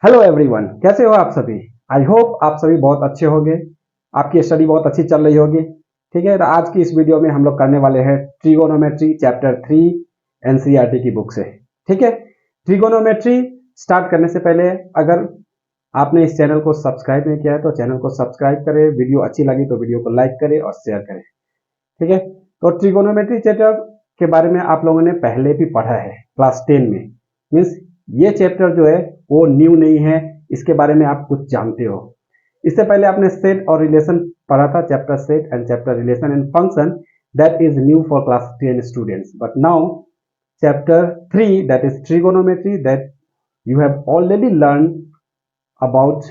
Hello everyone, कैसे हो आप सभी। आई होप आप सभी बहुत अच्छे होंगे। आपकी स्टडी बहुत अच्छी चल रही होगी। ठीक है, तो आज की इस वीडियो में हम लोग करने वाले हैं ट्रिगोनोमेट्री चैप्टर 3 एनसीईआरटी की बुक से। ठीक है, ट्रिगोनोमेट्री स्टार्ट करने से पहले अगर आपने इस चैनल को सब्सक्राइब नहीं किया है तो चैनल को सब्सक्राइब करें, वीडियो अच्छी लगी तो वीडियो को लाइक करें और शेयर करें। ठीक है, तो ट्रिगोनोमेट्री चैप्टर के बारे में आप लोगों ने पहले भी पढ़ा है क्लास 10 में। मीन्स ये चैप्टर जो है वो न्यू नहीं है, इसके बारे में आप कुछ जानते हो। इससे पहले आपने सेट और रिलेशन पढ़ा था, chapter set and chapter relation and function, that is new for class 10 students. But now chapter 3 that is trigonometry, that you have already learn about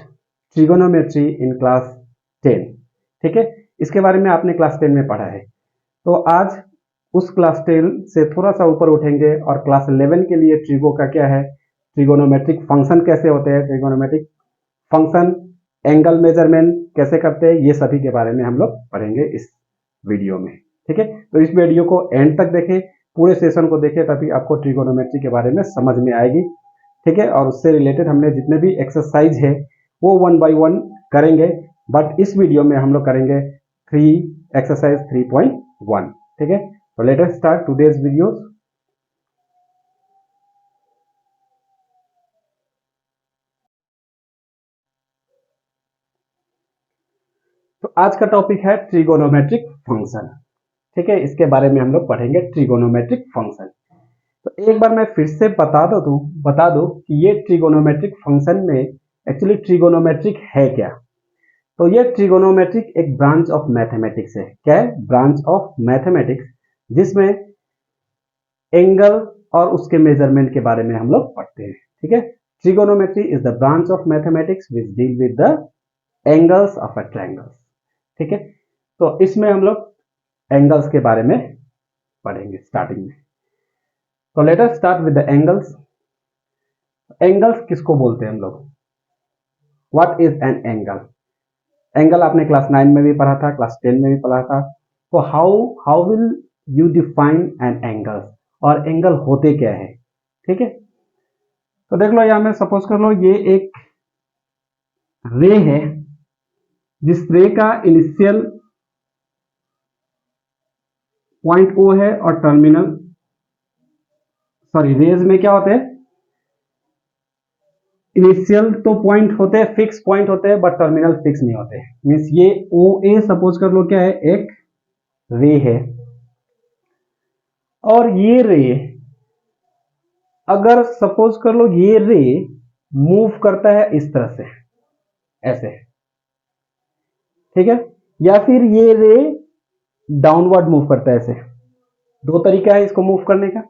trigonometry in class 10। ठीक है, इसके बारे में आपने क्लास 10 में पढ़ा है। तो आज उस क्लास 10 से थोड़ा सा ऊपर उठेंगे और क्लास 11 के लिए ट्रिगो का क्या है, ट्रिगोनोमेट्रिक फंक्शन कैसे होते हैं, ट्रिगोनोमेट्रिक फंक्शन, एंगल मेजरमेंट कैसे करते हैं, ये सभी के बारे में हम लोग पढ़ेंगे इस वीडियो में। ठीक है, तो इस वीडियो को एंड तक देखें, पूरे सेशन को देखें, तभी आपको ट्रिगोनोमेट्री के बारे में समझ में आएगी। ठीक है, और उससे रिलेटेड हमने जितने भी एक्सरसाइज है वो 1 बाय 1 करेंगे, बट इस वीडियो में हम लोग करेंगे एक्सरसाइज 3.1। ठीक है, तो let us start today's video. तो आज का टॉपिक है ट्रिगोनोमेट्रिक फंक्शन। ठीक है, इसके बारे में हम लोग पढ़ेंगे ट्रिगोनोमेट्रिक फंक्शन। तो एक बार मैं फिर से बता दूं कि ये ट्रिगोनोमेट्रिक फंक्शन में एक्चुअली ट्रिगोनोमेट्रिक है क्या। तो ये ट्रिगोनोमेट्रिक एक ब्रांच ऑफ मैथमेटिक्स है। क्या है? ब्रांच ऑफ मैथमेटिक्स, जिसमें एंगल और उसके मेजरमेंट के बारे में हम लोग पढ़ते हैं। ठीक है, trigonometry is the branch of mathematics which deal with the angles of a triangle. ठीक है, तो इसमें हम लोग एंगल्स के बारे में पढ़ेंगे स्टार्टिंग में। तो let us start with the angles. Angles किसको बोलते हैं हम लोग? What is an angle? Angle आपने क्लास 9 में भी पढ़ा था, क्लास 10 में भी पढ़ा था। तो how will you define an angle, और एंगल होते क्या है? ठीक है, तो देख लो, यहां में सपोज कर लो ये एक रे है, जिस रे का इनिशियल पॉइंट ओ है और टर्मिनल, सॉरी, रेज में क्या होते हैं, इनिशियल तो पॉइंट होते हैं, फिक्स पॉइंट होते हैं, बट टर्मिनल फिक्स नहीं होते। मीन्स ये ओ ए सपोज कर लो क्या है, एक रे है, और ये रे अगर सपोज कर लो ये रे मूव करता है इस तरह से, ऐसे, ठीक है, या फिर ये रे डाउनवर्ड मूव करता है ऐसे। दो तरीका है इसको मूव करने का।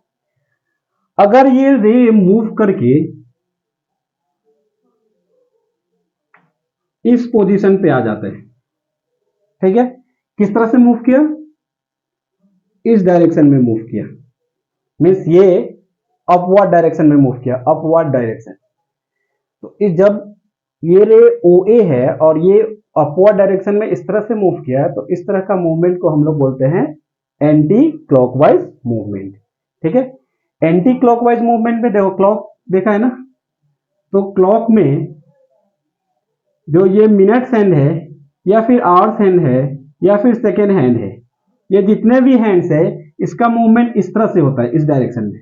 अगर ये रे मूव करके इस पोजीशन पे आ जाता है, ठीक है, किस तरह से मूव किया, इस डायरेक्शन में मूव किया, मीन्स ये अपवर्ड डायरेक्शन में मूव किया, अपवर्ड डायरेक्शन। तो जब ये रे ओ ए है और ये अपवर्ड डायरेक्शन में इस तरह से मूव किया है, तो इस तरह का मूवमेंट को हम लोग बोलते हैं एंटी क्लॉकवाइज मूवमेंट। ठीक है, एंटी क्लॉकवाइज मूवमेंट में देखो, क्लॉक देखा है ना, तो क्लॉक में जो ये मिनट्स हैंड है, या फिर आवर्स हैंड है, या फिर सेकेंड हैंड है, ये जितने भी हैंड्स है, इसका मूवमेंट इस तरह से होता है, इस डायरेक्शन में।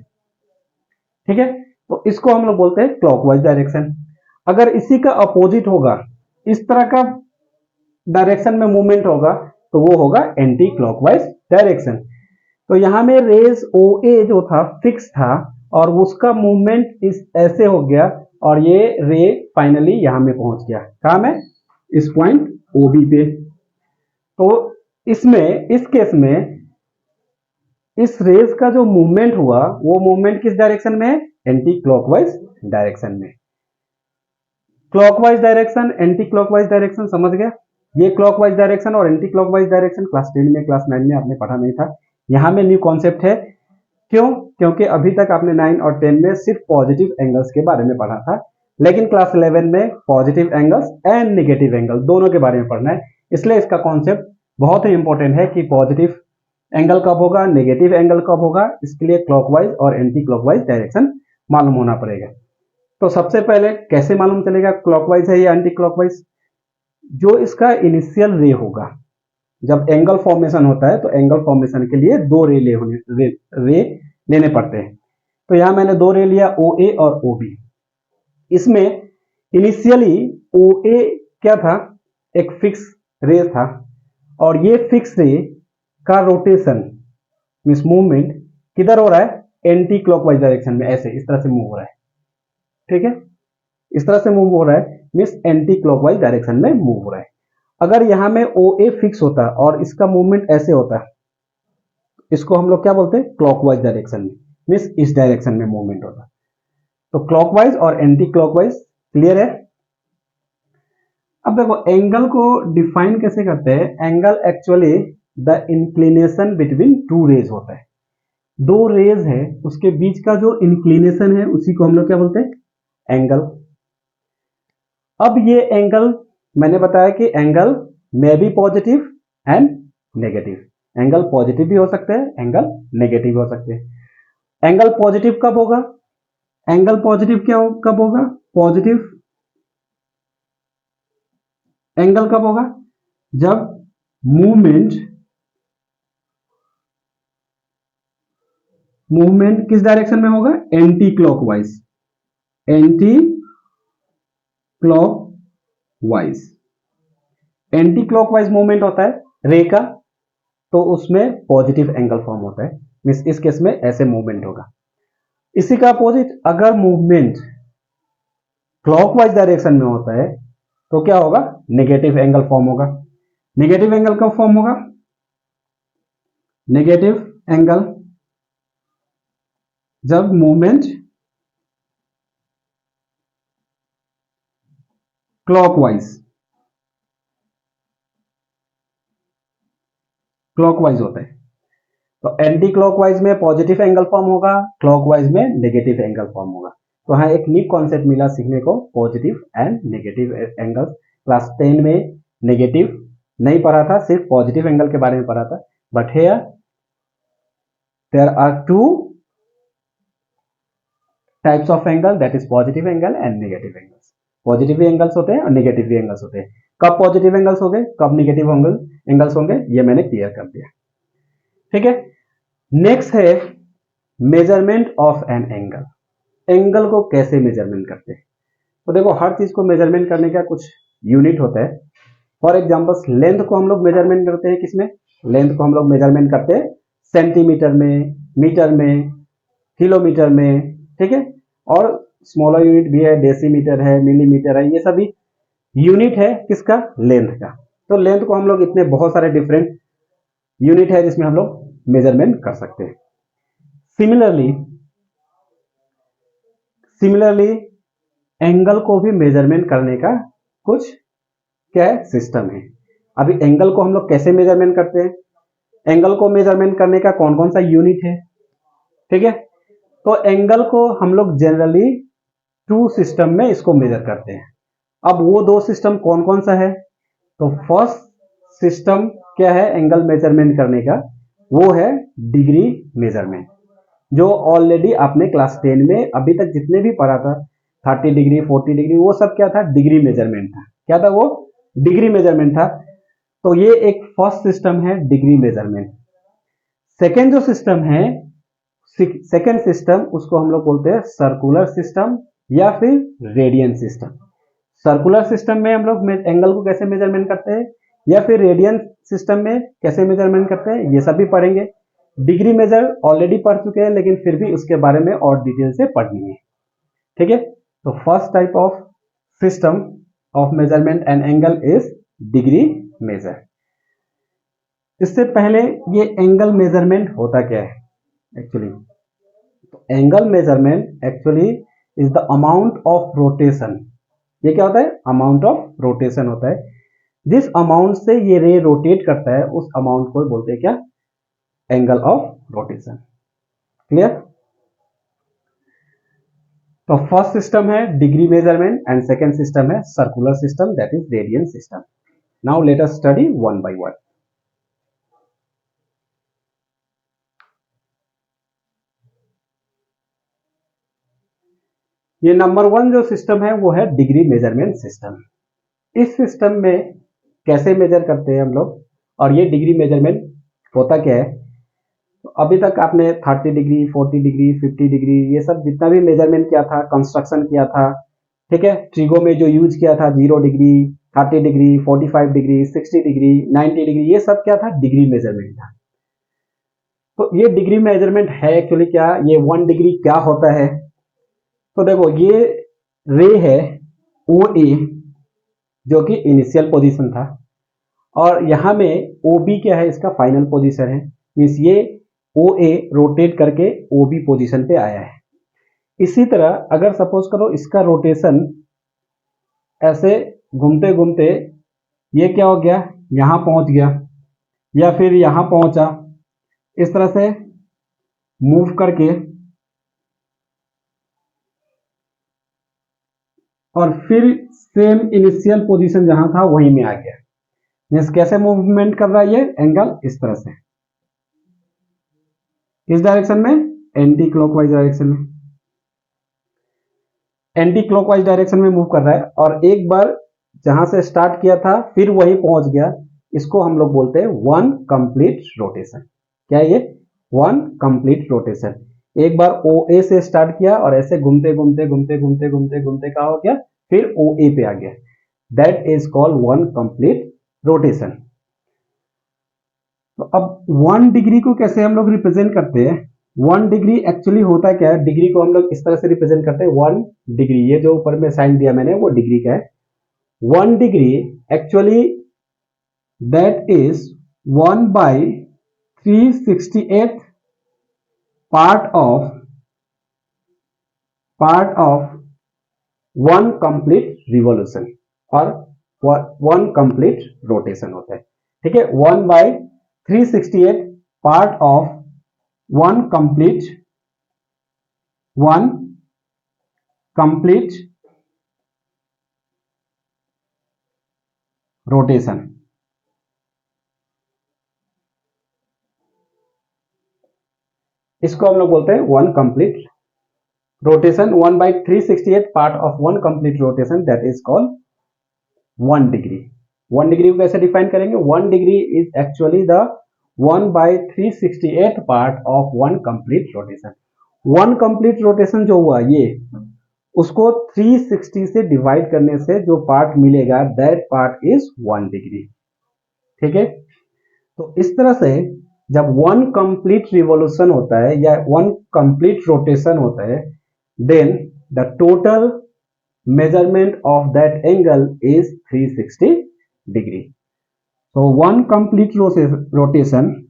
ठीक है, तो इसको हम लोग बोलते हैं क्लॉकवाइज डायरेक्शन। अगर इसी का अपोजिट होगा, इस तरह का डायरेक्शन में मूवमेंट होगा, तो वो होगा एंटी क्लॉकवाइज डायरेक्शन। तो यहां में रेज ओ ए जो था फिक्स था, और उसका मूवमेंट इस ऐसे हो गया, और ये रे फाइनली यहां में पहुंच गया, कहां में, इस पॉइंट ओ बी पे। तो इसमें, इस केस में, इस रेज का जो मूवमेंट हुआ, वो मूवमेंट किस डायरेक्शन में है, एंटी क्लॉकवाइज डायरेक्शन में। Clockwise direction, anti clockwise direction, समझ गया। ये क्लॉकवाइज डायरेक्शन और एंटी क्लॉकवाइज डायरेक्शन क्लास 10 में, क्लास 9 में आपने पढ़ा नहीं था, यहां में न्यू कॉन्सेप्ट है। क्यों? क्योंकि अभी तक आपने 9 और 10 में सिर्फ पॉजिटिव एंगल्स के बारे में पढ़ा था, लेकिन क्लास 11 में positive angles and negative angle दोनों के बारे में पढ़ना है। इसलिए इसका कॉन्सेप्ट बहुत ही इंपॉर्टेंट है कि पॉजिटिव एंगल कब होगा, नेगेटिव एंगल कब होगा, इसके लिए क्लॉकवाइज और एंटी क्लॉकवाइज डायरेक्शन मालूम होना पड़ेगा। तो सबसे पहले कैसे मालूम चलेगा क्लॉकवाइज है या एंटी क्लॉकवाइज? जो इसका इनिशियल रे होगा, जब एंगल फॉर्मेशन होता है तो एंगल फॉर्मेशन के लिए दो रे लेने पड़ते हैं। तो यहां मैंने दो रे लिया, ओ ए और ओ बी। इसमें इनिशियली ओ ए क्या था, एक फिक्स रे था, और ये फिक्स रे का रोटेशन मीन्स मूवमेंट किधर हो रहा है, एंटी क्लॉकवाइज डायरेक्शन में, ऐसे इस तरह से मूव हो रहा है। ठीक है, इस तरह से मूव हो रहा है मीन्स एंटी क्लॉकवाइज डायरेक्शन में मूव हो रहा है। अगर यहां में ओ ए फिक्स होता और इसका मूवमेंट ऐसे होता, इसको हम लोग क्या बोलते हैं, क्लॉकवाइज डायरेक्शन में, मीन्स इस डायरेक्शन में मूवमेंट होता। तो क्लॉकवाइज और एंटी क्लॉकवाइज क्लियर है। अब देखो एंगल को डिफाइन कैसे करते हैं। Angle actually the inclination between two rays होता है। दो रेज है उसके बीच का जो इंक्लिनेशन है उसी को हम लोग क्या बोलते हैं, एंगल। अब ये एंगल मैंने बताया कि एंगल में be positive and negative. Angle positive भी हो सकते हैं, एंगल नेगेटिव हो सकते हैं। एंगल पॉजिटिव कब होगा, एंगल पॉजिटिव कब होगा, पॉजिटिव एंगल कब होगा, जब मूवमेंट किस डायरेक्शन में होगा, anti clockwise, anti clockwise. Anti clockwise movement होता है रे का, तो उसमें पॉजिटिव एंगल फॉर्म होता है, मींस इस केस में ऐसे मूवमेंट होगा। इसी का अपोजिट, अगर मूवमेंट क्लॉकवाइज डायरेक्शन में होता है तो क्या होगा, नेगेटिव एंगल फॉर्म होगा। नेगेटिव एंगल कब फॉर्म होगा, नेगेटिव एंगल जब मूवमेंट क्लॉकवाइज होता है। तो एंटी क्लॉकवाइज में पॉजिटिव एंगल फॉर्म होगा, क्लॉकवाइज में नेगेटिव एंगल फॉर्म होगा। तो हाँ, एक न्यू कॉन्सेप्ट मिला सीखने को, positive and negative angle. Class 10 में नेगेटिव नहीं पढ़ा था, सिर्फ पॉजिटिव एंगल के बारे में पढ़ा था। But here there are two types of angle, that is positive angle and negative angles. Positive angles होते हैं और नेगेटिव भी एंगल्स होते हैं। कब पॉजिटिव एंगल्स होंगे, कब नेगेटिव एंगल्स होंगे, ये मैंने क्लियर कर दिया। ठीक है, नेक्स्ट है measurement of an angle. Angle को कैसे मेजरमेंट करते हैं? तो देखो हर चीज को मेजरमेंट करने का कुछ यूनिट होता है। फॉर एग्जांपल लेंथ को हम लोग मेजरमेंट करते हैं किसमें, लेंथ को हम लोग मेजरमेंट करते हैं सेंटीमीटर में, मीटर में, किलोमीटर में। ठीक है, और स्मॉलर यूनिट भी है, डेसीमीटर है, मिलीमीटर है, ये सभी यूनिट है किसका, लेंथ का। तो लेंथ को हम लोग इतने बहुत सारे डिफरेंट यूनिट है जिसमें हम लोग मेजरमेंट कर सकते हैं। सिमिलरली एंगल को भी मेजरमेंट करने का कुछ क्या है, सिस्टम है। अभी एंगल को हम लोग कैसे मेजरमेंट करते हैं, एंगल को मेजरमेंट करने का कौन कौन सा यूनिट है। ठीक है, तो एंगल को हम लोग जनरली टू सिस्टम में इसको मेजर करते हैं। अब वो दो सिस्टम कौन कौन सा है, तो फर्स्ट सिस्टम क्या है एंगल मेजरमेंट करने का, वो है डिग्री मेजरमेंट, जो ऑलरेडी आपने क्लास 10 में अभी तक जितने भी पढ़ा था, 30 डिग्री 40 डिग्री, वो सब क्या था, डिग्री मेजरमेंट था। क्या था वो, डिग्री मेजरमेंट था। तो ये एक फर्स्ट सिस्टम है डिग्री मेजरमेंट। सेकेंड जो सिस्टम है, सेकेंड सिस्टम उसको हम लोग बोलते हैं सर्कुलर सिस्टम या फिर रेडियन सिस्टम। सर्कुलर सिस्टम में हम लोग एंगल को कैसे मेजरमेंट करते हैं, या फिर रेडियन सिस्टम में कैसे मेजरमेंट करते हैं, ये सभी पढ़ेंगे। डिग्री मेजर ऑलरेडी पढ़ चुके हैं, लेकिन फिर भी उसके बारे में और डिटेल से पढ़नी है। ठीक है, तो first type of system of measurement and angle is degree measure. इससे पहले ये एंगल मेजरमेंट होता क्या है एक्चुअली, तो angle measurement actually is the amount of rotation. ये क्या होता है, अमाउंट ऑफ रोटेशन होता है। जिस अमाउंट से ये रे रोटेट करता है उस अमाउंट को बोलते हैं क्या, एंगल ऑफ रोटेशन। क्लियर। तो फर्स्ट सिस्टम है degree measurement and second system है circular system, that is radian system. Now let us study one by one. ये नंबर 1 जो सिस्टम है वो है डिग्री मेजरमेंट सिस्टम। इस सिस्टम में कैसे मेजर करते हैं हम लोग, और ये डिग्री मेजरमेंट होता क्या है। तो अभी तक आपने 30 डिग्री, 40 डिग्री, 50 डिग्री, ये सब जितना भी मेजरमेंट किया था, कंस्ट्रक्शन किया था, ठीक है, ट्रिगो में जो यूज किया था 0 degree, 30 degree, 45 degree, 60 degree, 90 degree, ये सब क्या था, डिग्री मेजरमेंट था। तो ये डिग्री मेजरमेंट है एक्चुअली क्या, ये 1 डिग्री क्या होता है। तो देखो ये रे है ओ ए जो कि इनिशियल पोजीशन था, और यहां में ओ बी क्या है, इसका फाइनल पोजीशन है। मीन्स ये ओ ए रोटेट करके ओ बी पोजीशन पे आया है। इसी तरह अगर सपोज करो इसका रोटेशन ऐसे घूमते घूमते ये क्या हो गया, यहां पहुंच गया या फिर यहां पहुंचा, इस तरह से मूव करके और फिर सेम इनिशियल पोजीशन जहां था वहीं में आ गया। मीन्स कैसे मूवमेंट कर रहा है ये एंगल, इस तरह से, इस डायरेक्शन में, एंटी क्लॉकवाइज डायरेक्शन में, एंटी क्लॉकवाइज डायरेक्शन में मूव कर रहा है। और एक बार जहां से स्टार्ट किया था फिर वहीं पहुंच गया, इसको हम लोग बोलते हैं 1 कंप्लीट रोटेशन। क्या है ये, 1 कंप्लीट रोटेशन। एक बार ओ ए से स्टार्ट किया और ऐसे घूमते घूमते घूमते घूमते घूमते घूमते क्या हो गया, फिर ओ ए पे आ गया। That is called 1 complete rotation. तो अब 1 डिग्री को कैसे हम लोग रिप्रेजेंट करते हैं। 1 डिग्री एक्चुअली होता क्या है, डिग्री को हम लोग इस तरह से रिप्रेजेंट करते हैं। 1 डिग्री, ये जो ऊपर में साइन दिया मैंने वो डिग्री का है। 1 degree actually that is 1 by 368 part of 1 complete revolution और 1 कंप्लीट रोटेशन होता है। ठीक है, 1 by 368 part of 1 complete rotation. इसको हम लोग बोलते हैं 1 complete rotation. 1 by 368 part of 1 complete rotation, that is called 1 degree. 1 degree को कैसे डिफाइन करेंगे, 1 degree is actually the 1 by 368 part of 1 complete rotation. 1 complete rotation जो हुआ ये, उसको 360 से डिवाइड करने से जो पार्ट मिलेगा, दैट पार्ट इज 1 डिग्री। ठीक है, तो इस तरह से जब 1 कंप्लीट रिवॉल्यूशन होता है या 1 कंप्लीट रोटेशन होता है, then the total measurement of that angle is 360 degree. So 1 complete rotation,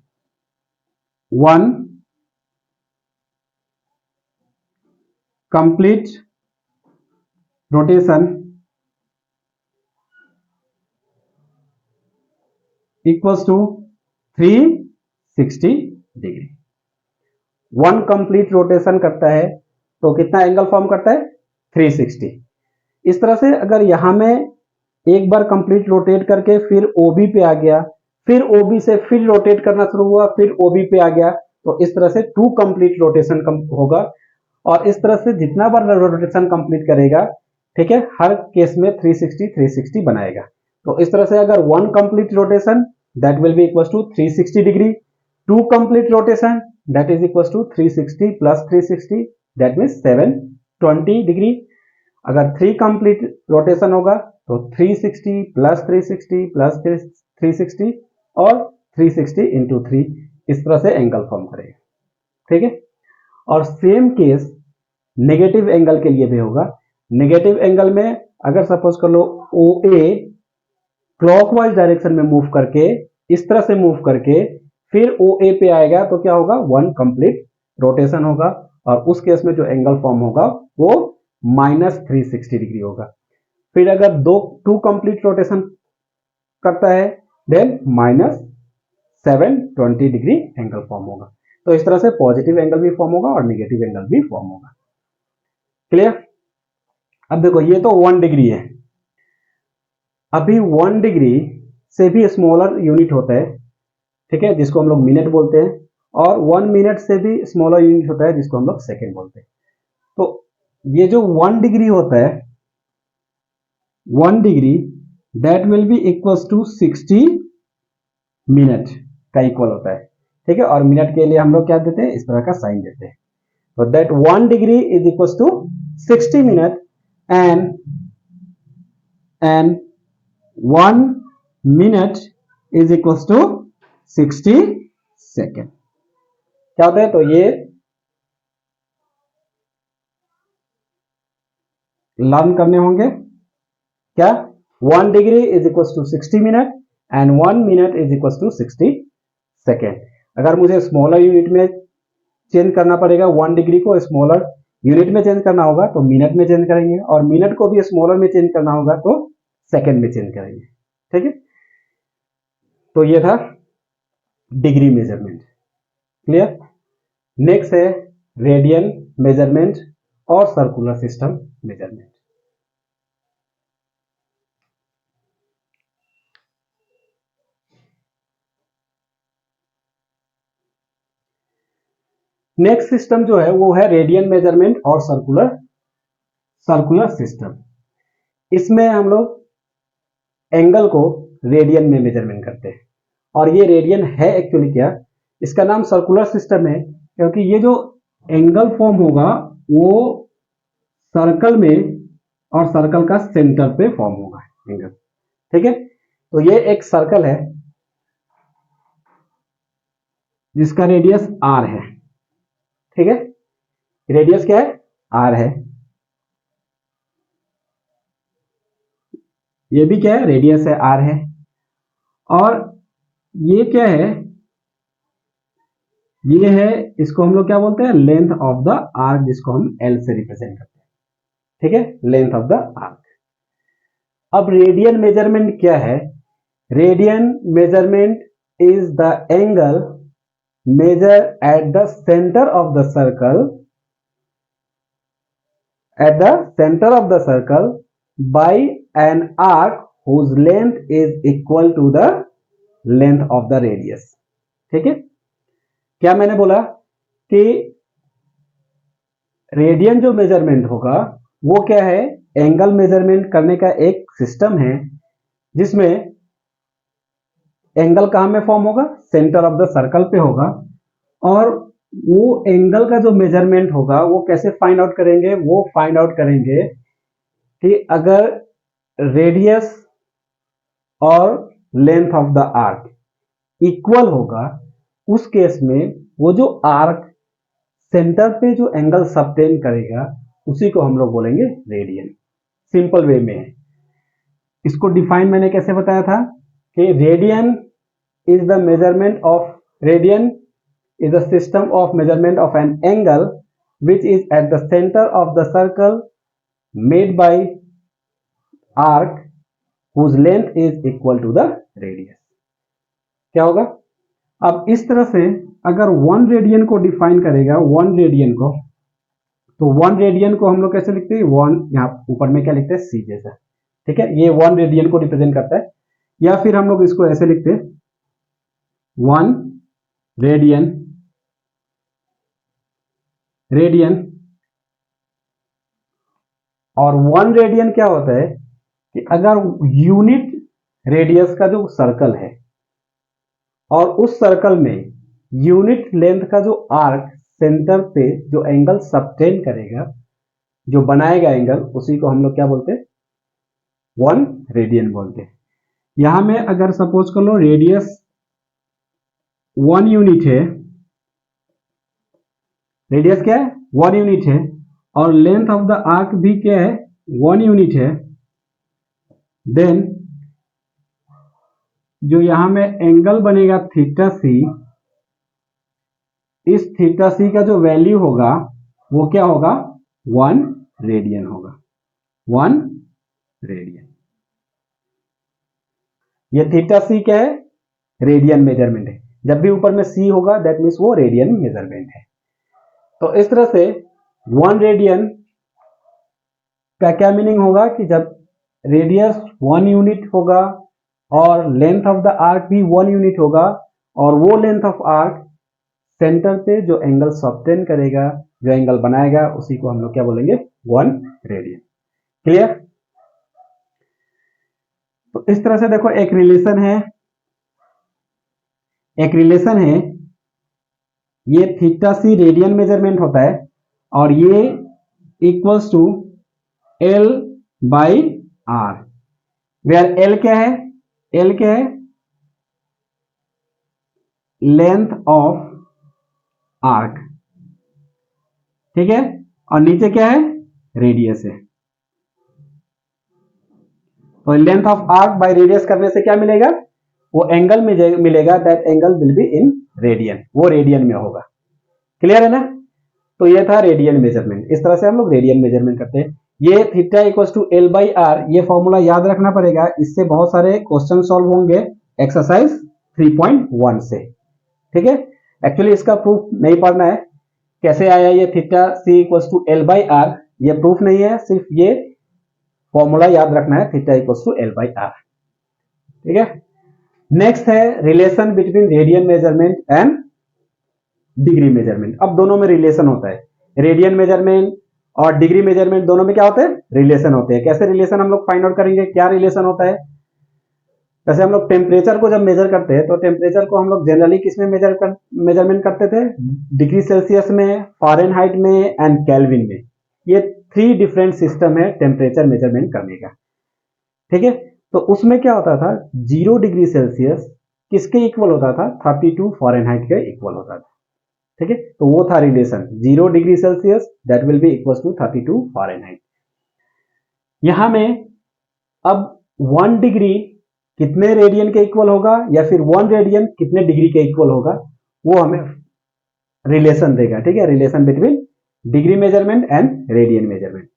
1 complete rotation equals to 360 degree. 1 complete rotation करता है तो कितना एंगल फॉर्म करता है, 360। इस तरह से अगर यहां में एक बार कंप्लीट रोटेट करके फिर ओबी पे आ गया, फिर ओबी से फिर रोटेट करना शुरू हुआ, फिर ओबी पे आ गया, तो इस तरह से 2 कंप्लीट रोटेशन होगा। और इस तरह से जितना बार रोटेशन कंप्लीट करेगा, ठीक है, हर केस में 360 बनाएगा। तो इस तरह से अगर 1 complete rotation that will be equals to 360 degree, 2 complete rotation that is equals to 360 plus 360, that means 720 degree. अगर 3 कंप्लीट रोटेशन होगा तो 360 प्लस 360 प्लस 360 और 360 इंटू 3, इस तरह से एंगल फॉर्म करेगा। ठीक है, और सेम केस नेगेटिव एंगल के लिए भी होगा। नेगेटिव एंगल में अगर सपोज कर लो ओ ए क्लॉकवाइज डायरेक्शन में मूव करके, इस तरह से मूव करके फिर ओ ए पे आएगा, तो क्या होगा, 1 कंप्लीट रोटेशन होगा। और उस केस में जो एंगल फॉर्म होगा वो -360 डिग्री होगा। फिर अगर 2 कंप्लीट रोटेशन करता है, देन -720 डिग्री एंगल फॉर्म होगा। तो इस तरह से पॉजिटिव एंगल भी फॉर्म होगा और नेगेटिव एंगल भी फॉर्म होगा। क्लियर। अब देखो ये तो 1 डिग्री है। अभी 1 डिग्री से भी स्मॉलर यूनिट होता है, ठीक है, जिसको हम लोग मिनट बोलते हैं, और 1 मिनट से भी स्मॉलर यूनिट होता है जिसको हम लोग सेकेंड बोलते हैं। तो ये जो 1 डिग्री होता है, 1 degree that will be equals to 60 minute का इक्वल होता है, ठीक है। और मिनट के लिए हम लोग क्या देते हैं, इस तरह का साइन देते हैं। तो that 1 degree is equals to 60 minute and 1 minute is equals to 60 second. क्या होता है, तो ये लर्न करने होंगे क्या, 1 degree is equals to 60 minute and 1 minute is equals to 60 second. अगर मुझे स्मॉलर यूनिट में चेंज करना पड़ेगा, 1 डिग्री को स्मॉलर यूनिट में चेंज करना होगा तो मिनट में चेंज करेंगे, और मिनट को भी स्मॉलर में चेंज करना होगा तो सेकेंड में चेंज करेंगे, ठीक है। तो ये था डिग्री मेजरमेंट, क्लियर। नेक्स्ट है रेडियन मेजरमेंट और circular system measurement. Next system जो है वो है रेडियन मेजरमेंट और सर्कुलर सिस्टम। इसमें हम लोग एंगल को रेडियन में मेजरमेंट करते हैं, और ये रेडियन है एक्चुअली क्या, इसका नाम सर्कुलर सिस्टम है क्योंकि ये जो एंगल फॉर्म होगा वो सर्कल में और सर्कल का सेंटर पे फॉर्म होगा एंगल, ठीक है। तो ये एक सर्कल है जिसका रेडियस r है, ठीक है। रेडियस क्या है, r है। ये भी क्या है, रेडियस है, r है। और ये क्या है, ये है, इसको हम लोग क्या बोलते हैं, लेंथ ऑफ द आर्क, जिसको हम L से रिप्रेजेंट करते हैं, ठीक है, लेंथ ऑफ द आर्क। अब रेडियन मेजरमेंट क्या है, radian measurement is the angle measure at the center of the circle by an arc whose length is equal to the length of the radius, ठीक है। क्या मैंने बोला कि radian जो मेजरमेंट होगा वो क्या है, एंगल मेजरमेंट करने का एक सिस्टम है जिसमें एंगल कहां में फॉर्म होगा, सेंटर ऑफ द सर्कल पे होगा। और वो एंगल का जो मेजरमेंट होगा वो कैसे फाइंड आउट करेंगे, वो फाइंड आउट करेंगे कि अगर रेडियस और length of the arc equal होगा, उस केस में वो जो आर्क सेंटर पे जो एंगल सबटेन करेगा उसी को हम लोग बोलेंगे रेडियन। सिंपल वे में है, इसको डिफाइन मैंने कैसे बताया था कि radian is the measurement of radian is a system of measurement of an angle which is at the center of the circle made by arc whose length is equal to the radius। क्या होगा, अब इस तरह से अगर 1 radian को define करेगा, 1 radian को, तो 1 रेडियन को हम लोग कैसे लिखते हैं, 1 यहाँ ऊपर में क्या लिखते हैं, c जैसा, ठीक है। ये 1 रेडियन को रिप्रेजेंट करता है। या फिर हम लोग इसको ऐसे लिखते हैं 1 रेडियन और 1 रेडियन क्या होता है कि अगर यूनिट रेडियस का जो सर्कल है और उस सर्कल में यूनिट लेंथ का जो आर्क सेंटर पे जो एंगल सबटेन करेगा, जो बनाएगा एंगल, उसी को हम लोग क्या बोलते हैं, 1 रेडियन बोलते हैं। यहां में अगर सपोज कर लो रेडियस 1 यूनिट है, रेडियस क्या है, 1 यूनिट है, और लेंथ ऑफ द आर्क भी क्या है, 1 यूनिट है, देन जो यहां में एंगल बनेगा थीटा सी, इस थीटा सी का जो वैल्यू होगा वो क्या होगा, 1 रेडियन होगा, 1 रेडियन। ये थीटा सी क्या है, रेडियन मेजरमेंट है। जब भी ऊपर में सी होगा दैट मीन्स वो रेडियन मेजरमेंट है। तो इस तरह से 1 रेडियन का क्या मीनिंग होगा कि जब रेडियस 1 यूनिट होगा और लेंथ ऑफ द आर्क भी 1 यूनिट होगा, और वो लेंथ ऑफ आर्क सेंटर पे जो एंगल सबटेन करेगा, जो एंगल बनाएगा, उसी को हम लोग क्या बोलेंगे, 1 रेडियन। क्लियर? तो इस तरह से देखो एक रिलेशन है, ये थीटा सी रेडियन मेजरमेंट होता है और ये equals to L by R, where L क्या है, लेंथ ऑफ आर्क, ठीक है, और नीचे क्या है, रेडियस है। तो length of arc by radius करने से क्या मिलेगा, वो एंगल मिलेगा, that angle will be in radian, वो रेडियन में होगा। क्लियर है ना? तो ये था रेडियन मेजरमेंट। इस तरह से हम लोग रेडियन मेजरमेंट करते हैं। ये theta equals to L by R, ये फॉर्मूला याद रखना पड़ेगा, इससे बहुत सारे क्वेश्चन सॉल्व होंगे एक्सरसाइज 3.1 से। ठीक है, एक्चुअली इसका प्रूफ नहीं पढ़ना है, कैसे आया ये theta C equals to L by R, ये प्रूफ नहीं है, सिर्फ ये फॉर्मूला याद रखना है, theta equals to L by R. ठीक है, नेक्स्ट है relation between radian measurement and degree measurement. अब दोनों में रिलेशन होता है, रेडियन मेजरमेंट और डिग्री मेजरमेंट दोनों में क्या होते हैं, रिलेशन होते हैं। कैसे रिलेशन हम लोग फाइंड आउट करेंगे, क्या रिलेशन होता है? जैसे हम लोग टेम्परेचर को जब मेजर करते हैं तो टेम्परेचर को हम लोग जनरली किस में मेजरमेंट करते थे, डिग्री सेल्सियस में, फ़ारेनहाइट में एंड केल्विन में। ये 3 डिफरेंट सिस्टम है टेम्परेचर मेजरमेंट करने का। ठीक है, तो उसमें क्या होता था, 0 डिग्री सेल्सियस किसके इक्वल होता था, 32 फ़ारेनहाइट के इक्वल होता था। ठीक है, तो वो था relation, 0 degree Celsius that will be equals to 32 Fahrenheit. यहां में अब 1 डिग्री कितने रेडियन के इक्वल होगा या फिर 1 रेडियन कितने डिग्री के इक्वल होगा, वो हमें रिलेशन देगा। ठीक है, relation between degree measurement and radian measurement.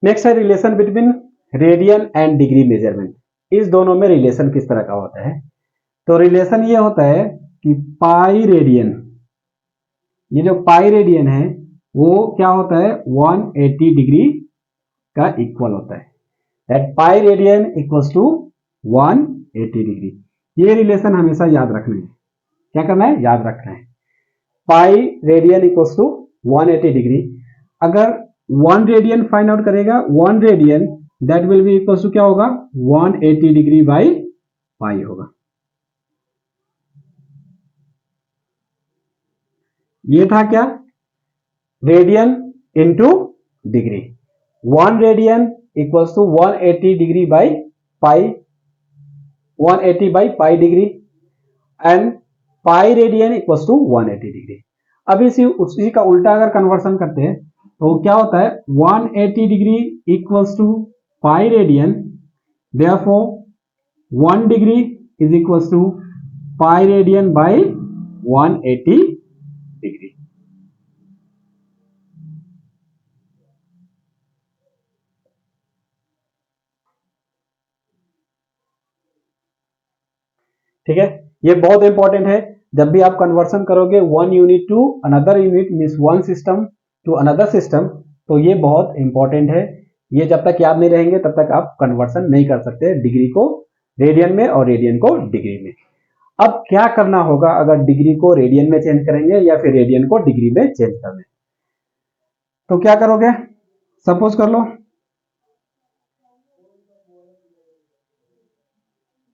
Next है relation between radian and degree measurement. इस दोनों में रिलेशन किस तरह का होता है, तो रिलेशन ये होता है कि पाई रेडियन, ये जो पाई रेडियन है वो क्या होता है, 180 डिग्री का इक्वल होता है, that pi radian equals to 180 degree. ये रिलेशन हमेशा याद रखना है। क्या करना है, याद रखना है, pi radian equals to 180 degree. अगर 1 रेडियन फाइंड आउट करेगा, 1 radian that will be equals to क्या होगा, 180 डिग्री बाई पाई होगा। ये था क्या, radian into degree. 1 radian equals to 180 degree by pi, 180 by pi degree, and pi radian equals to 180 degree. अब उसी का उल्टा अगर कन्वर्सन करते हैं तो क्या होता है, 180 degree equals to pi radian, therefore 1 degree is equals to pi radian by 180 degree. ठीक है, ये बहुत इंपॉर्टेंट है। जब भी आप कन्वर्सन करोगे 1 unit to another unit, means 1 system to another system, तो ये बहुत इंपॉर्टेंट है। ये जब तक याद नहीं रहेंगे तब तक आप कन्वर्सन नहीं कर सकते डिग्री को रेडियन में और रेडियन को डिग्री में। अब क्या करना होगा अगर डिग्री को रेडियन में चेंज करेंगे या फिर रेडियन को डिग्री में चेंज करना है, तो क्या करोगे, सपोज कर लो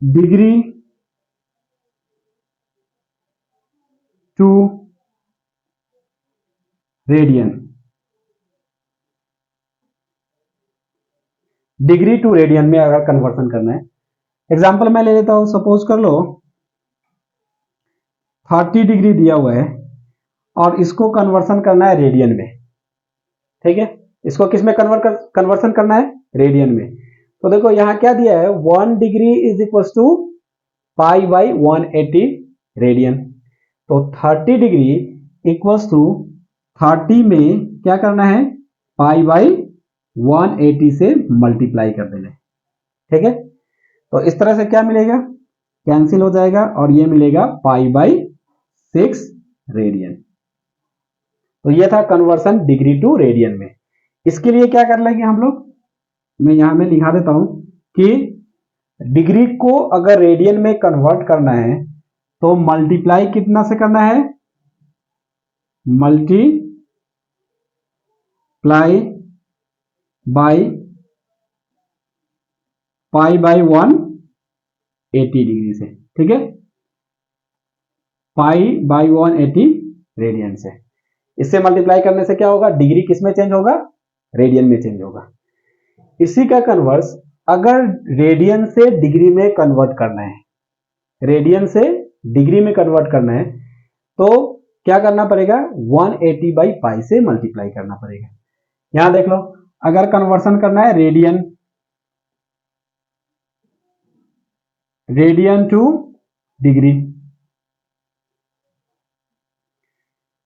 degree to radian, degree to radian में अगर कन्वर्सन करना है, एग्जांपल मैं ले लेता हूं, सपोज कर लो 30 डिग्री दिया हुआ है और इसको कन्वर्सन करना है रेडियन में। ठीक है, इसको किस में कन्वर्सन करना है, रेडियन में। तो देखो यहां क्या दिया है, 1 degree is equal to pi by 180 radian. तो 30 डिग्री इक्वल्स टू 30 में क्या करना है, पाई बाई 180 से मल्टीप्लाई कर देना है। ठीक है, तो इस तरह से क्या मिलेगा, कैंसिल हो जाएगा और ये मिलेगा पाई बाई 6 रेडियन। तो ये था कन्वर्सन डिग्री टू रेडियन में। इसके लिए क्या कर लेंगे हम लोग, मैं यहां में लिखा देता हूं कि डिग्री को अगर रेडियन में कन्वर्ट करना है तो मल्टीप्लाई कितना से करना है, multiply by pi by 180 degree से, ठीक है, पाई बाई 180 रेडियन से। इससे मल्टीप्लाई करने से क्या होगा, डिग्री किस में चेंज होगा, रेडियन में चेंज होगा। इसी का कन्वर्स अगर रेडियन से डिग्री में कन्वर्ट करना है, रेडियन से डिग्री में कन्वर्ट करना है तो क्या करना पड़ेगा, 180 बाई पाई से मल्टीप्लाई करना पड़ेगा। यहां देख लो, अगर कन्वर्सन करना है रेडियन टू डिग्री,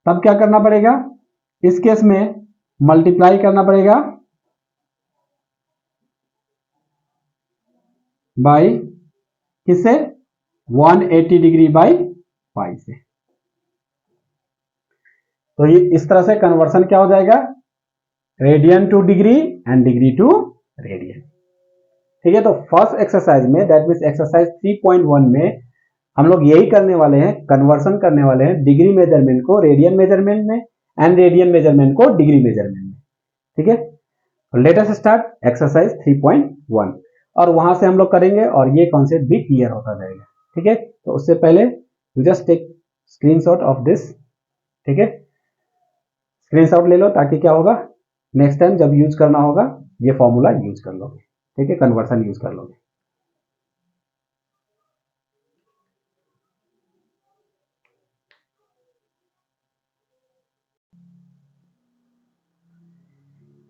तब क्या करना पड़ेगा, इस केस में मल्टीप्लाई करना पड़ेगा बाई किससे, 180 डिग्री बाई पाई से। तो ये इस तरह से कन्वर्सन क्या हो जाएगा, radian to degree and degree to radian. ठीक है, तो फर्स्ट एक्सरसाइज में, दैट मीन्स एक्सरसाइज 3.1 में हम लोग यही करने वाले हैं, कन्वर्सन करने वाले हैं डिग्री मेजरमेंट को रेडियन मेजरमेंट में एंड रेडियन मेजरमेंट को डिग्री मेजरमेंट में। ठीक है, लेट अस स्टार्ट एक्सरसाइज 3.1 और वहां से हम लोग करेंगे और ये कॉन्सेप्ट भी क्लियर होता जाएगा। ठीक है, तो उससे पहले you just take screenshot of this. ठीक है, स्क्रीनशॉट ले लो ताकि क्या होगा, नेक्स्ट टाइम जब यूज करना होगा ये फॉर्मूला यूज कर लोगे। ठीक है, कन्वर्सन यूज कर लोगे।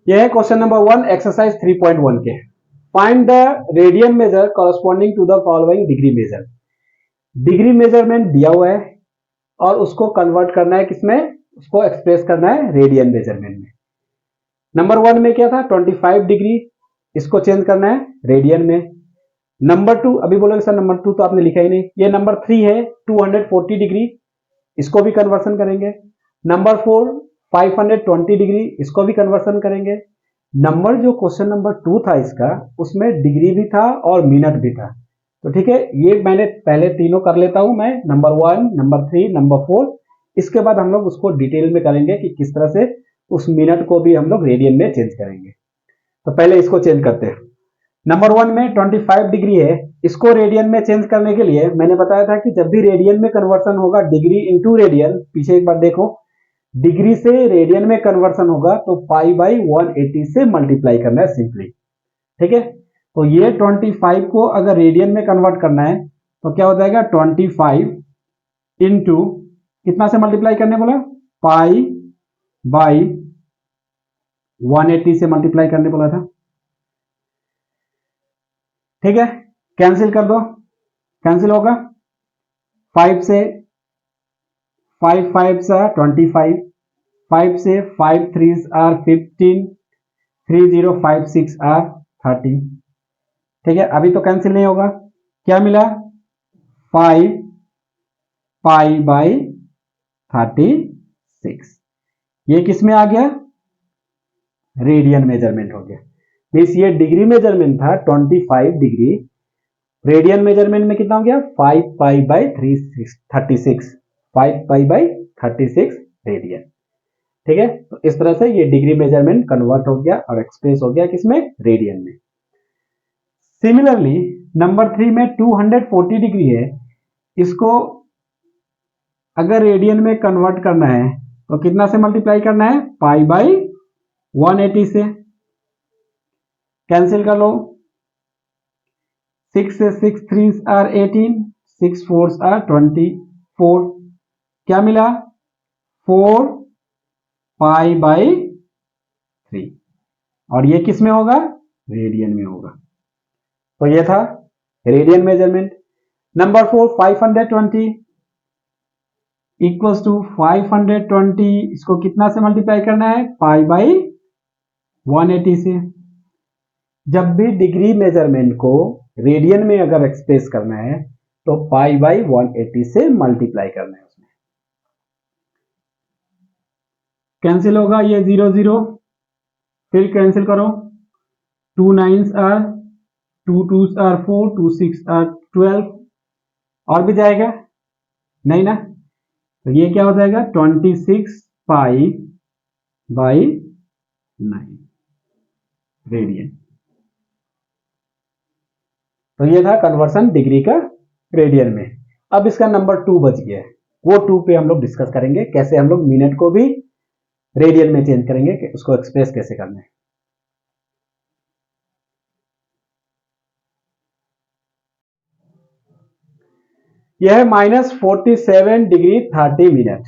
यह है क्वेश्चन नंबर 1 एक्सरसाइज 3.1 के। Find the radian measure corresponding to the following degree measure. Degree measurement दिया हुआ है और उसको कन्वर्ट करना है किसमें, उसको एक्सप्रेस करना है रेडियन मेजरमेंट में। नंबर 1 में क्या था 25 डिग्री, इसको चेंज करना है रेडियन में। नंबर 2, अभी बोलोगे सर नंबर 2 तो आपने लिखा ही नहीं, ये नंबर 3 है 240 डिग्री, इसको भी कन्वर्सन करेंगे। नंबर 4 520 डिग्री, इसको भी कन्वर्सन करेंगे। नंबर जो क्वेश्चन नंबर 2 था इसका, उसमें डिग्री भी था और मिनट भी था। तो ठीक है, ये मैंने पहले तीनों कर लेता हूं मैं, नंबर 1, नंबर 3, नंबर 4। इसके बाद हम लोग उसको डिटेल में करेंगे कि किस तरह से उस मिनट को भी हम लोग रेडियन में चेंज करेंगे। तो पहले इसको चेंज करते हैं। नंबर 1 में 25 डिग्री है, इसको रेडियन में चेंज करने के लिए मैंने बताया था कि जब भी रेडियन में कन्वर्सन होगा डिग्री इंटू रेडियन, पीछे एक बार देखो, डिग्री से रेडियन में कन्वर्सन होगा तो पाई बाई 180 से मल्टीप्लाई करना है सिंपली। ठीक है, तो ये 25 को अगर रेडियन में कन्वर्ट करना है तो क्या हो जाएगा, 25 इंटू कितना से मल्टीप्लाई करने बोला, पाई बाई 180 से मल्टीप्लाई करने बोला था। ठीक है, कैंसिल कर दो, कैंसिल होगा, 5 से 5 5 25, 5 से 5 3 आर 15, 3 0 5 6 आर 30। ठीक है, अभी तो कैंसिल नहीं होगा, क्या मिला 5 पाई बाई 36। ये किस में आ गया, रेडियन मेजरमेंट हो गया। मीन्स ये डिग्री मेजरमेंट था 25 डिग्री, रेडियन मेजरमेंट में कितना हो गया 5 pi by 36, 5 pi by 36 radian. ठीक है, तो इस तरह से ये डिग्री मेजरमेंट कन्वर्ट हो गया और एक्सप्रेस हो गया किसमें, रेडियन में। सिमिलरली नंबर 3 में 240 डिग्री है, इसको अगर रेडियन में कन्वर्ट करना है तो कितना से मल्टीप्लाई करना है, पाई बाई 180 से। कैंसिल कर लो, 6 से 6 3 आर 18, 6 4 आर 24। क्या मिला 4 पाई बाई 3, और ये किस में होगा, रेडियन में होगा। तो ये था radian measurement. Number 4 520 equals to 520, इसको कितना से मल्टीप्लाई करना है, पाई बाई 180 से। जब भी डिग्री मेजरमेंट को रेडियन में अगर एक्सप्रेस करना है तो पाई बाई 180 से मल्टीप्लाई करना है उसमें। कैंसिल होगा, ये 0 0, फिर कैंसिल करो, 2 9 आर 2 2s आर 4, 2 6 आर 12, और भी जाएगा नहीं ना, तो ये क्या हो जाएगा 26 पाई बाई 9 रेडियन। तो ये था कन्वर्सन डिग्री का रेडियन में। अब इसका नंबर 2 बच गया है, वो 2 पे हम लोग डिस्कस करेंगे कैसे हम लोग मिनट को भी रेडियन में चेंज करेंगे, कि उसको एक्सप्रेस कैसे करना है। यह है -47 डिग्री 30 मिनट।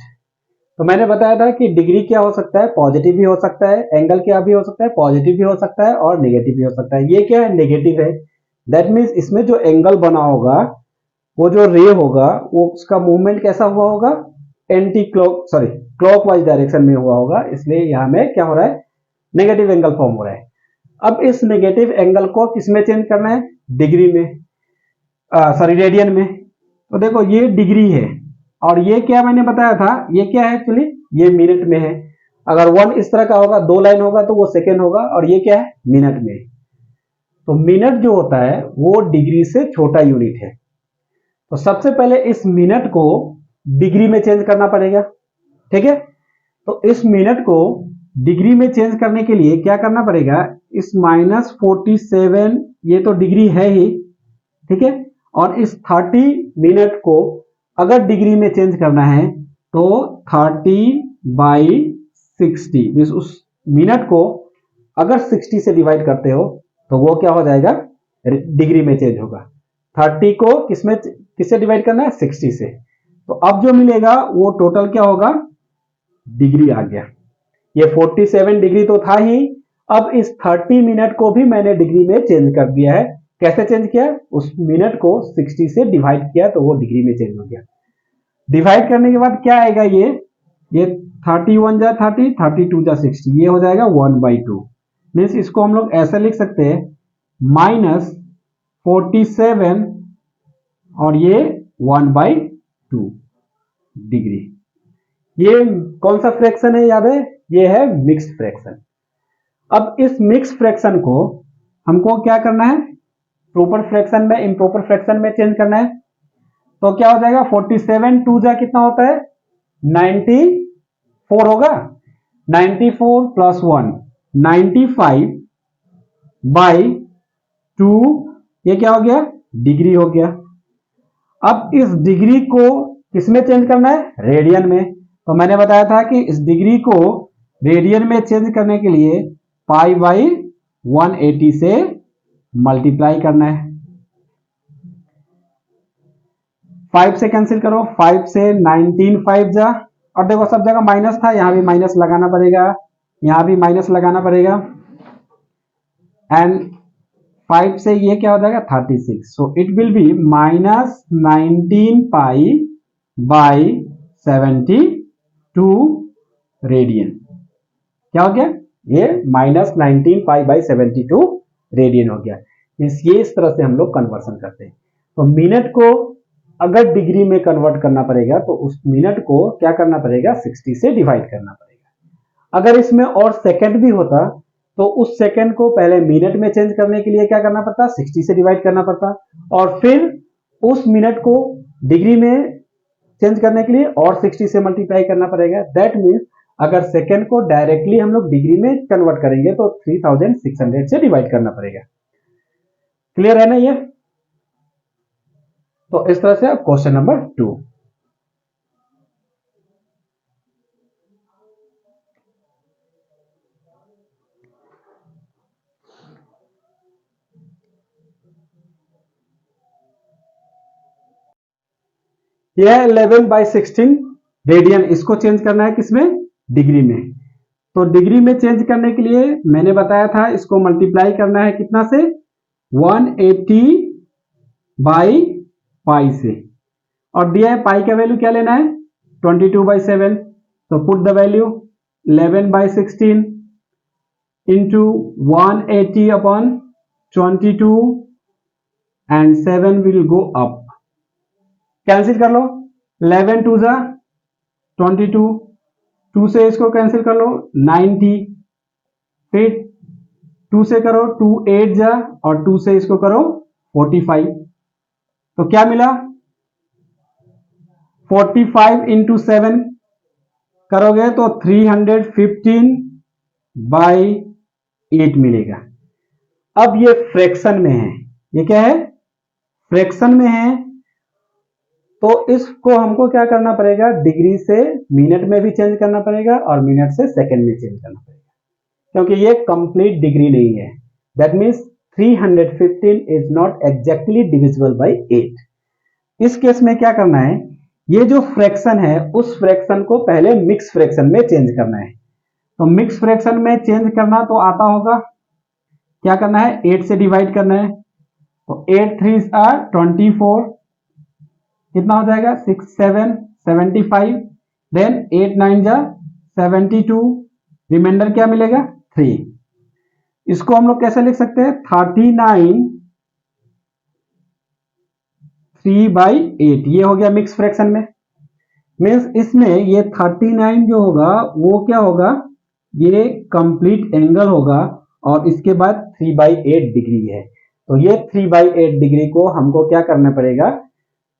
तो मैंने बताया था कि डिग्री क्या हो सकता है, पॉजिटिव भी हो सकता है, एंगल क्या भी हो सकता है, पॉजिटिव भी हो सकता है और नेगेटिव भी हो सकता है। ये क्या है, नेगेटिव है। दैट मीन्स इसमें जो एंगल बना होगा, वो जो रे होगा, वो उसका मूवमेंट कैसा हुआ होगा, anti clock sorry clockwise direction में हुआ होगा, इसलिए यहां में क्या हो रहा है, नेगेटिव एंगल फॉर्म हो रहा है। अब इस नेगेटिव एंगल को किसमें चेंज करना है, डिग्री में, सॉरी रेडियन में। तो देखो ये डिग्री है और ये क्या मैंने बताया था, ये क्या है एक्चुअली, ये मिनट में है। अगर 1 इस तरह का होगा, 2 लाइन होगा तो वो सेकेंड होगा, और ये क्या है, मिनट में। तो मिनट जो होता है वो डिग्री से छोटा यूनिट है। तो सबसे पहले इस मिनट को डिग्री में चेंज करना पड़ेगा, ठीक है। तो इस मिनट को डिग्री में चेंज करने के लिए क्या करना पड़ेगा, इस -47, ये तो डिग्री है ही, ठीक है, और इस 30 मिनट को अगर डिग्री में चेंज करना है तो 30/60 मीन्स उस मिनट को अगर 60 से डिवाइड करते हो तो वो क्या हो जाएगा, डिग्री में चेंज होगा। 30 को किससे डिवाइड करना है, 60 से। तो अब जो मिलेगा वो टोटल क्या होगा, डिग्री आ गया। ये 47 डिग्री तो था ही, अब इस 30 मिनट को भी मैंने डिग्री में चेंज कर दिया है। कैसे चेंज किया, उस मिनट को 60 से डिवाइड किया तो वो डिग्री में चेंज हो गया। डिवाइड करने के बाद क्या आएगा, ये 31 जा 30, 32 जा 60, ये हो जाएगा 1/2। मीन्स इसको हम लोग ऐसे लिख सकते हैं -47 और ये 1/2 डिग्री। ये कौन सा फ्रैक्शन है, याद है, ये है मिक्स्ड फ्रैक्शन। अब इस मिक्स्ड फ्रैक्शन को हमको क्या करना है, प्रॉपर फ्रैक्शन में इम्प्रॉपर फ्रैक्शन में चेंज करना है। तो क्या हो जाएगा, 47 2 जा कितना होता है, 94 होगा, 94 + 1 95/2, ये क्या हो गया, डिग्री हो गया। अब इस डिग्री को किसमें चेंज करना है, रेडियन में। तो मैंने बताया था कि इस डिग्री को रेडियन में चेंज करने के लिए π/180 से मल्टीप्लाई करना है। 5 से कैंसिल करो, 5 से 19 5 जा, और देखो सब जगह माइनस था, यहां भी माइनस लगाना पड़ेगा, यहां भी माइनस लगाना पड़ेगा, एंड 5 से ये क्या हो जाएगा 36। So it will be -19π/72 radian. क्या हो गया, ये -19π/72 रेडियन हो गया। ये इस तरह से हम लोग कन्वर्सन करते हैं। तो मिनट को अगर डिग्री में कन्वर्ट करना पड़ेगा तो उस मिनट को क्या करना पड़ेगा, 60 से डिवाइड करना पड़ेगा। अगर इसमें और सेकंड भी होता तो उस सेकंड को पहले मिनट में चेंज करने के लिए क्या करना पड़ता, 60 से डिवाइड करना पड़ता, और फिर उस मिनट को डिग्री में चेंज करने के लिए और 60 से मल्टीप्लाई करना पड़ेगा। दैट मीन्स अगर सेकंड को डायरेक्टली हम लोग डिग्री में कन्वर्ट करेंगे तो 3600 से डिवाइड करना पड़ेगा। क्लियर है ना ये। तो इस तरह से क्वेश्चन नंबर 2। यह 11/16 रेडियन, इसको चेंज करना है किसमें, डिग्री में। तो डिग्री में चेंज करने के लिए मैंने बताया था इसको मल्टीप्लाई करना है कितना से, 180/π से, और दिया है पाई का वैल्यू क्या लेना है, 22/7। तो put the value 11/16 into 180/22 and 7 will go up, cancel कर लो, 11 2 जा 22, 2 से इसको कैंसिल कर लो 90, फिर 2 से करो 2 8 जा, और 2 से इसको करो 45, तो क्या मिला 45 इंटू 7 करोगे तो 315/8 मिलेगा। अब ये फ्रैक्शन में है, ये क्या है फ्रैक्शन में है, तो इसको हमको क्या करना पड़ेगा डिग्री से मिनट में भी चेंज करना पड़ेगा और मिनट से सेकंड में चेंज करना पड़ेगा, क्योंकि ये कंप्लीट डिग्री नहीं है। That means 315 is not exactly divisible by 8। इस केस में क्या करना है, ये जो फ्रैक्शन है उस फ्रैक्शन को पहले मिक्स फ्रैक्शन में चेंज करना है। तो मिक्स फ्रैक्शन में चेंज करना तो आता होगा, क्या करना है 8 से डिवाइड करना है, तो 8 3 आर 24, कितना हो जाएगा 6 7 75, देन 8 9 जा 72, रिमाइंडर क्या मिलेगा 3। इसको हम लोग कैसे लिख सकते हैं 39 3/8, ये हो गया मिक्स फ्रैक्शन में। मीन्स इसमें ये 39 जो होगा वो क्या होगा, ये कंप्लीट एंगल होगा और इसके बाद 3/8 डिग्री है। तो ये 3/8 डिग्री को हमको क्या करना पड़ेगा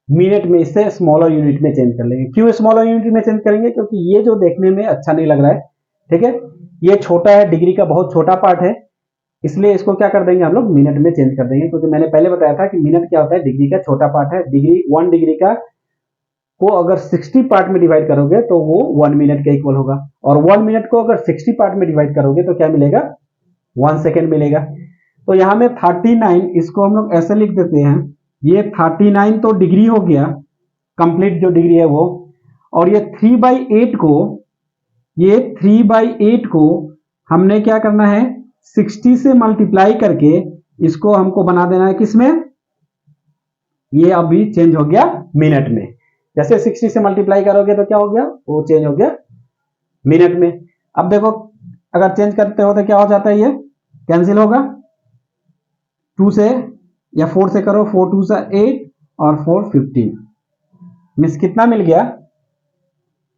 मिनट में, इससे स्मॉलर यूनिट में चेंज कर लेंगे। क्यों स्मॉलर यूनिट में चेंज करेंगे, क्योंकि ये जो देखने में अच्छा नहीं लग रहा है, ठीक है, ये छोटा है, डिग्री का बहुत छोटा पार्ट है, इसलिए इसको क्या कर देंगे हम लोग मिनट में चेंज कर देंगे। क्योंकि मैंने पहले बताया था कि मिनट क्या होता है, डिग्री का छोटा पार्ट है। डिग्री 1 डिग्री का को अगर 60 पार्ट में डिवाइड करोगे तो वो 1 मिनट के इक्वल होगा, और 1 मिनट को अगर 60 पार्ट में डिवाइड करोगे तो क्या मिलेगा 1 सेकेंड मिलेगा। तो यहां में 39, इसको हम लोग ऐसे लिख देते हैं, ये 39 तो डिग्री हो गया, कंप्लीट जो डिग्री है वो, और ये 3/8 को, ये 3/8 को हमने क्या करना है 60 से मल्टीप्लाई करके इसको हमको बना देना है किसमें, ये अभी चेंज हो गया मिनट में। जैसे 60 से मल्टीप्लाई करोगे तो क्या हो गया, वो चेंज हो गया मिनट में। अब देखो अगर चेंज करते हो तो क्या हो जाता है, ये कैंसिल होगा, 2 से या 4 से करो, 4 2 से 8 और 4 15, मिस कितना मिल गया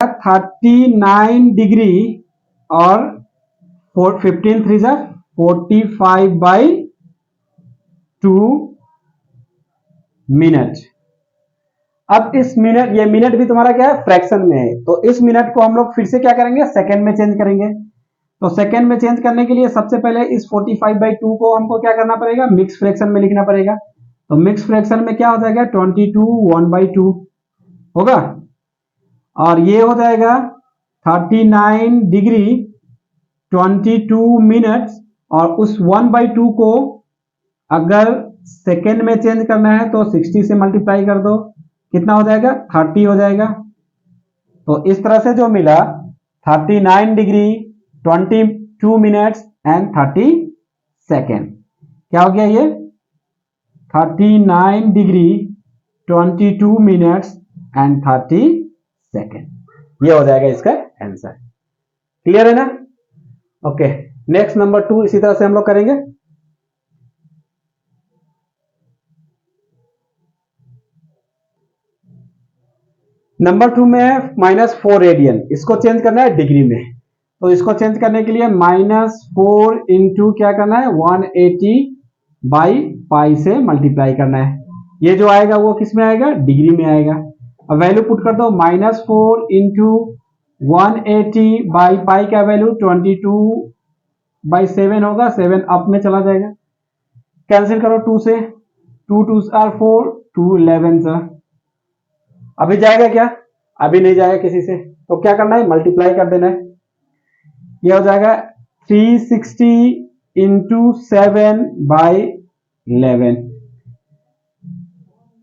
39 डिग्री और 15 3 जा 45/2 मिनट। अब इस मिनट, ये मिनट भी तुम्हारा क्या है फ्रैक्शन में है, तो इस मिनट को हम लोग फिर से क्या करेंगे सेकंड में चेंज करेंगे। तो सेकंड में चेंज करने के लिए सबसे पहले इस 45/2 को हमको क्या करना पड़ेगा मिक्स फ्रैक्शन में लिखना पड़ेगा। तो मिक्स फ्रैक्शन में क्या हो जाएगा 22 1/2 होगा, और ये हो जाएगा 39 डिग्री 22 मिनट्स, और उस 1/2 को अगर सेकेंड में चेंज करना है तो 60 से मल्टीप्लाई कर दो, कितना हो जाएगा 30 हो जाएगा। तो इस तरह से जो मिला 39 डिग्री 22 मिनट्स एंड 30 सेकेंड, क्या हो गया ये 39 डिग्री 22 मिनट्स एंड 30 सेकेंड, ये हो जाएगा इसका आंसर। क्लियर है ना? ओके, नेक्स्ट नंबर 2 इसी तरह से हम लोग करेंगे। नंबर 2 में है -4 रेडियन, इसको चेंज करना है डिग्री में। तो इसको चेंज करने के लिए -4 इंटू क्या करना है 180/पाई से मल्टीप्लाई करना है। ये जो आएगा वो किस में आएगा डिग्री में आएगा। अब वैल्यू पुट कर दो, -4 इंटू 180/पाई का वैल्यू 22/7 होगा, 7 अप में चला जाएगा, कैंसिल करो 2 से, 2 2 आर 4, 2 11 सर। अभी जाएगा क्या, अभी नहीं जाएगा किसी से, तो क्या करना है मल्टीप्लाई कर देना है। यह हो जाएगा 360 इंटू 7/11,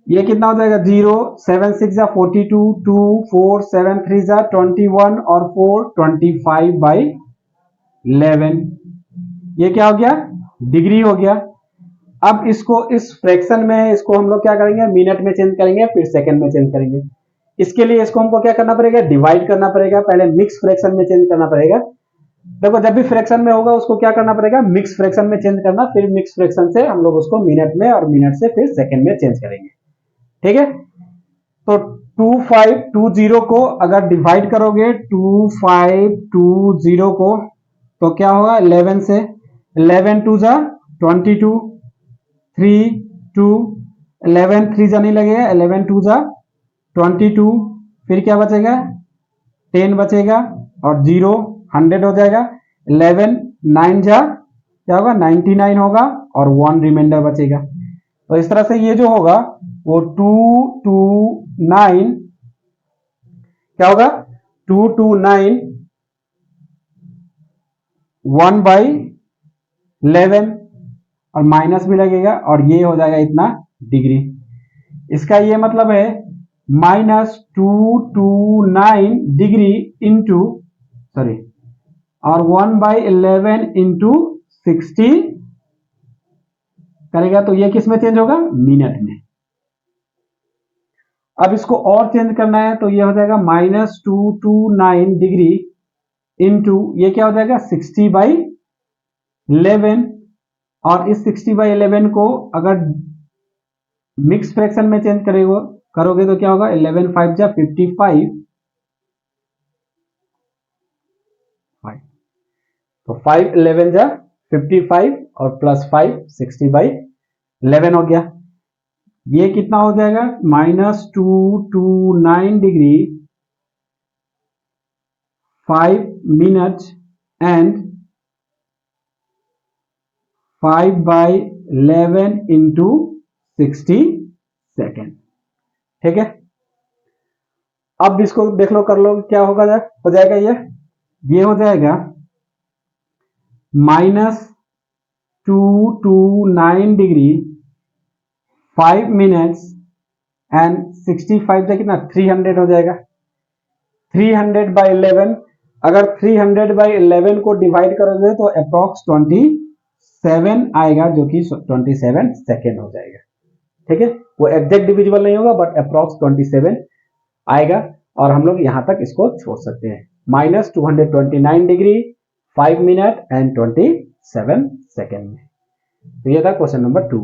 ये कितना हो जाएगा 0 7 6 जा 42, 2 4 7 3 जा 21 और 4 25/11, ये क्या हो गया डिग्री हो गया। अब इसको इस फ्रैक्शन में, इसको हम लोग क्या करेंगे मिनट में चेंज करेंगे, फिर सेकंड में चेंज करेंगे। इसके लिए इसको हमको क्या करना पड़ेगा डिवाइड करना पड़ेगा, पहले मिक्स फ्रैक्शन में चेंज करना पड़ेगा। देखो जब भी फ्रैक्शन में होगा उसको क्या करना पड़ेगा मिक्स फ्रैक्शन में चेंज करना, फिर मिक्स फ्रैक्शन से हम लोग उसको मिनट में और मिनट से फिर सेकंड में चेंज करेंगे, ठीक है। तो 2520 को अगर डिवाइड करोगे 2520 को तो क्या होगा 11 से, 11 2 जा 22, 3 2, 11 3 जा नहीं लगेगा, 11 2 जा 22, फिर क्या बचेगा 10 बचेगा और 0 100 हो जाएगा। 11 9 जा क्या होगा 99 होगा और 1 रिमाइंडर बचेगा। तो इस तरह से ये जो होगा वो 229 क्या होगा 229 1/11 और माइनस भी लगेगा और ये हो जाएगा इतना डिग्री। इसका ये मतलब है -229 डिग्री इंटू सॉरी और 1/11 इंटू 60 करेगा तो ये किस में चेंज होगा मिनट में। अब इसको और चेंज करना है तो ये हो जाएगा -229 डिग्री इंटू ये क्या हो जाएगा 60/11 और इस 60/11 को अगर मिक्स फ्रैक्शन में चेंज करोगे तो क्या होगा 11 5 जा 55 तो 5 11 जा 55 और +5 60/11 हो गया। ये कितना हो जाएगा -229 degree 5 minute and 5/11 into 60 second. ठीक है, अब इसको देख लो कर लो क्या होगा हो जाएगा ये हो जाएगा -229 डिग्री 5 मिनट्स एंड 65 से कितना 300 हो जाएगा। 300/11 अगर 300/11 को डिवाइड करोगे तो अप्रॉक्स 27 आएगा जो कि 27 सेकेंड हो जाएगा। ठीक है, वो एग्जैक्ट डिविजिबल नहीं होगा बट अप्रॉक्स 27 आएगा और हम लोग यहां तक इसको छोड़ सकते हैं। -229 डिग्री 5 मिनट एंड 27 सेकेंड में। तो ये था क्वेश्चन नंबर 2।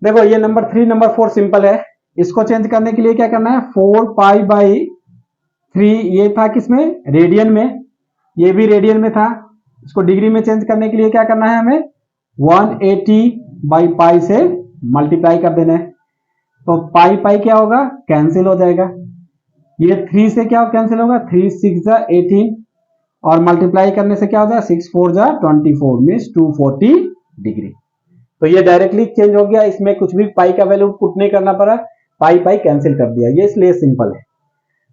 देखो ये नंबर 3 नंबर 4 सिंपल है। इसको चेंज करने के लिए क्या करना है 4π/3 ये था किसमें रेडियन में, ये भी रेडियन में था। इसको डिग्री में चेंज करने के लिए क्या करना है हमें 180/π से मल्टीप्लाई कर देना है। तो पाई क्या होगा कैंसिल हो जाएगा। ये 3 से क्या कैंसिल होगा 3 6 जा 18 और मल्टीप्लाई करने से क्या हो जाएगा 6 4 जा 24 मीन्स 240 डिग्री। तो ये डायरेक्टली चेंज हो गया, इसमें कुछ भी पाई का वैल्यू पुट नहीं करना पड़ा, पाई कैंसिल कर दिया, ये इसलिए सिंपल है।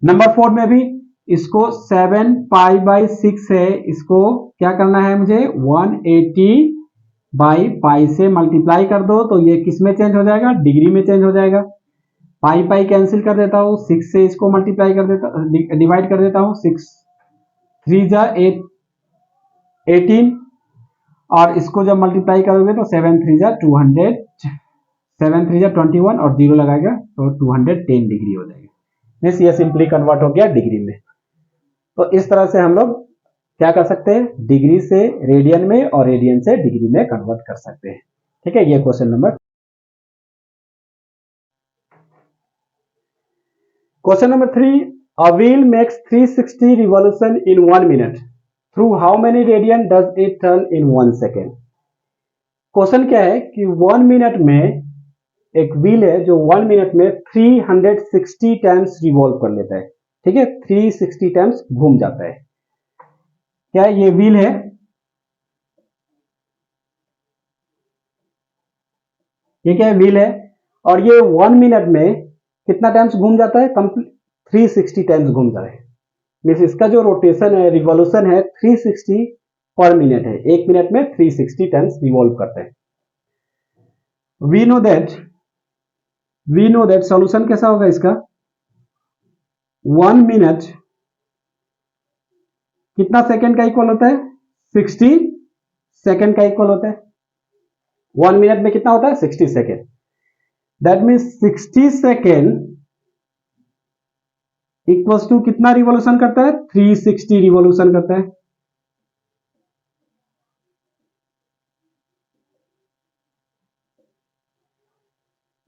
नंबर 4 में भी इसको 7π/6 है, इसको क्या करना है मुझे 180/π से मल्टीप्लाई कर दो तो ये किस में चेंज हो जाएगा डिग्री में चेंज हो जाएगा। पाई कैंसिल कर देता हूं, 6 से इसको मल्टीप्लाई कर देता डिवाइड कर देता हूं, 6 3 जा 18 और इसको जब मल्टीप्लाई करोगे तो 7 3 जा 200 7 3 जा 21 और 0 लगाएगा तो 210 डिग्री हो जाएगा। मीन्स ये सिंपली कन्वर्ट हो गया डिग्री में। तो इस तरह से हम लोग क्या कर सकते हैं डिग्री से रेडियन में और रेडियन से डिग्री में कन्वर्ट कर सकते हैं। ठीक है, ये question number. Question number 3, a wheel makes 360 revolution in 1 minute. Through how many radian does it turn in 1 second? Question क्या है कि 1 मिनट में एक व्हील है जो 1 मिनट में 360 टाइम्स रिवॉल्व कर लेता है। ठीक है, 360 टाइम्स घूम जाता है। क्या ये व्हील है, ये क्या है व्हील है और ये 1 मिनट में कितना टाइम्स घूम जाता है 360 टाइम्स घूम जाता है। मीन्स इसका जो रोटेशन है रिवॉल्यूशन है 360 पर मिनट है, 1 मिनट में 360 टाइम्स रिवॉल्व करता है। वी नो दैट सॉल्यूशन कैसा होगा इसका 1 मिनट कितना सेकंड का इक्वल होता है 60 सेकंड का इक्वल होता है। 1 मिनट में कितना होता है 60 second. That means 60 second equals to कितना रिवॉल्यूशन करता है 360 रिवॉल्यूशन करता है।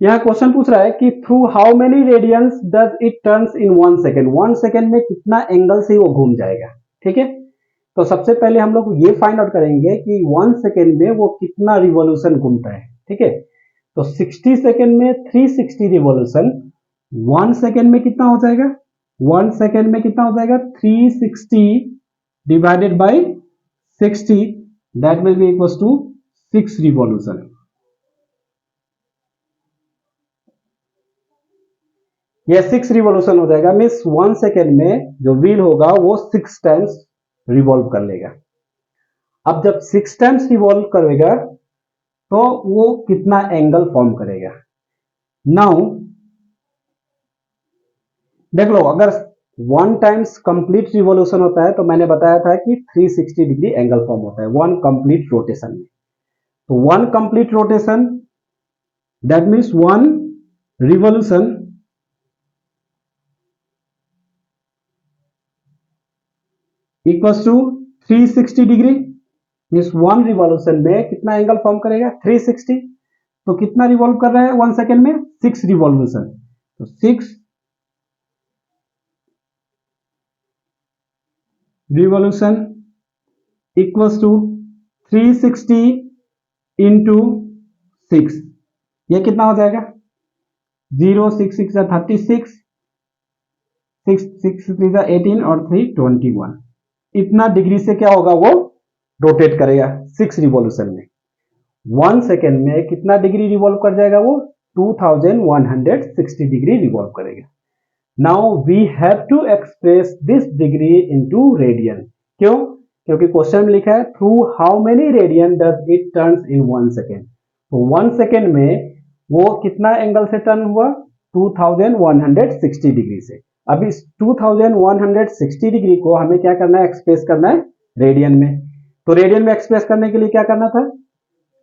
यहां क्वेश्चन पूछ रहा है कि through how many radians does it turns in 1 second. 1 second में कितना एंगल से वो घूम जाएगा। ठीक है। तो सबसे पहले हम लोग ये फाइंड आउट करेंगे कि 1 सेकेंड में वो कितना रिवॉल्यूशन घूमता है, ठीक है। तो 60 सेकेंड में 360 रिवॉल्यूशन, 1 सेकेंड में कितना हो जाएगा, 1 सेकेंड में कितना हो जाएगा, 360 divided by 60, that will be equals to 6 revolution. ये 6 रिवॉल्यूशन हो जाएगा, मीन्स 1 सेकेंड में जो व्हील होगा वो 6 टाइम्स रिवॉल्व कर लेगा। अब जब 6 टाइम्स रिवॉल्व करेगा तो वो कितना एंगल फॉर्म करेगा। नाउ देख लो, अगर 1 टाइम्स कंप्लीट रिवॉल्यूशन होता है तो मैंने बताया था कि 360 डिग्री एंगल फॉर्म होता है 1 कंप्लीट रोटेशन में। तो 1 complete rotation that means 1 revolution equals to 360 degree, means 1 revolution में कितना एंगल फॉर्म करेगा, 360। तो कितना रिवॉल्व कर रहा है 1 सेकेंड में, 6 रिवॉल्यूशन। तो 6 रिवॉल्यूशन इक्वल्स टू 360 इंटू 6, ये कितना हो जाएगा, 0 6 6 36, 6 6 3 18 और 3 21। इतना डिग्री से क्या होगा, वो रोटेट करेगा 6 रिवॉल्यूशन में। 1 सेकेंड में कितना डिग्री रिवॉल्व कर जाएगा, वो 2160 डिग्री रिवॉल्व करेगा। Now we have to express this degree into radian. क्यों, क्योंकि क्वेश्चन में लिखा है through how many radian does it turns in 1 second. तो 1 सेकेंड में वो कितना एंगल से टर्न हुआ, 2160 डिग्री से। अब इस 2160 डिग्री को हमें क्या करना है, एक्सप्रेस करना है रेडियन में। तो रेडियन में एक्सप्रेस करने के लिए क्या करना था,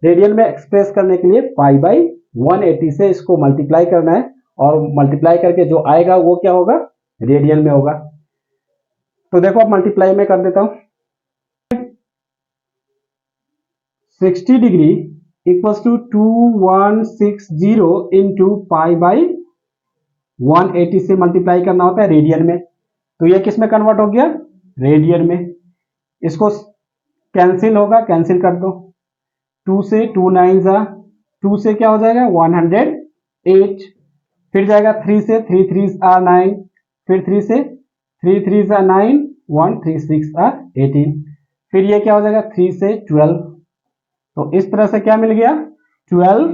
रेडियन में एक्सप्रेस करने के लिए पाई बाई 180 से इसको मल्टीप्लाई करना है, और मल्टीप्लाई करके जो आएगा वो क्या होगा, रेडियन में होगा। तो देखो अब मल्टीप्लाई में कर देता हूं, 60 degree equals to 2160 into pi by 180 से मल्टीप्लाई करना होता है रेडियन में। तो ये किस में कन्वर्ट हो गया, रेडियन में। इसको कैंसिल होगा, कैंसिल कर दो, 2 से 2 9 जा, 2 से क्या हो जाएगा 108, फिर जाएगा 3 से 3 3 आर 9, फिर 3 से 3 3 जा 9, 1 3 6 आर 18, फिर ये क्या हो जाएगा 3 से 12। तो इस तरह से क्या मिल गया, 12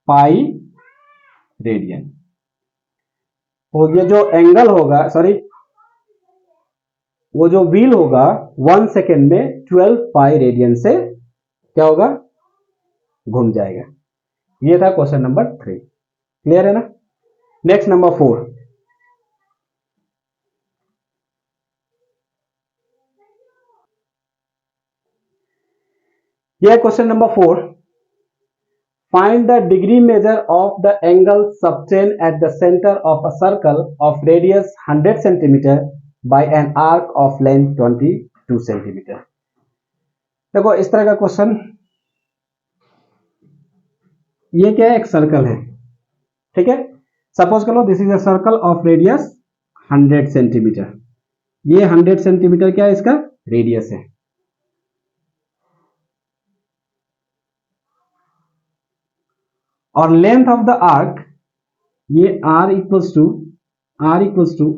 पाई रेडियन। तो ये जो एंगल होगा, सॉरी वो जो व्हील होगा 1 सेकेंड में 12 पाई रेडियन से क्या होगा, घूम जाएगा। ये था क्वेश्चन नंबर 3, क्लियर है ना। नेक्स्ट नंबर 4, यह question number 4, find the degree measure of the angle subtend at the centre of a circle of radius 100 centimetre by an arc of length 22 centimetre. देखो इस तरह का क्वेश्चन, ये क्या है, एक सर्कल है, ठीक है। सपोज करो this is a circle of radius 100 centimetre, ये 100 सेंटीमीटर क्या है, इसका रेडियस है। और लेंथ ऑफ द आर्क, ये r इक्वल्स टू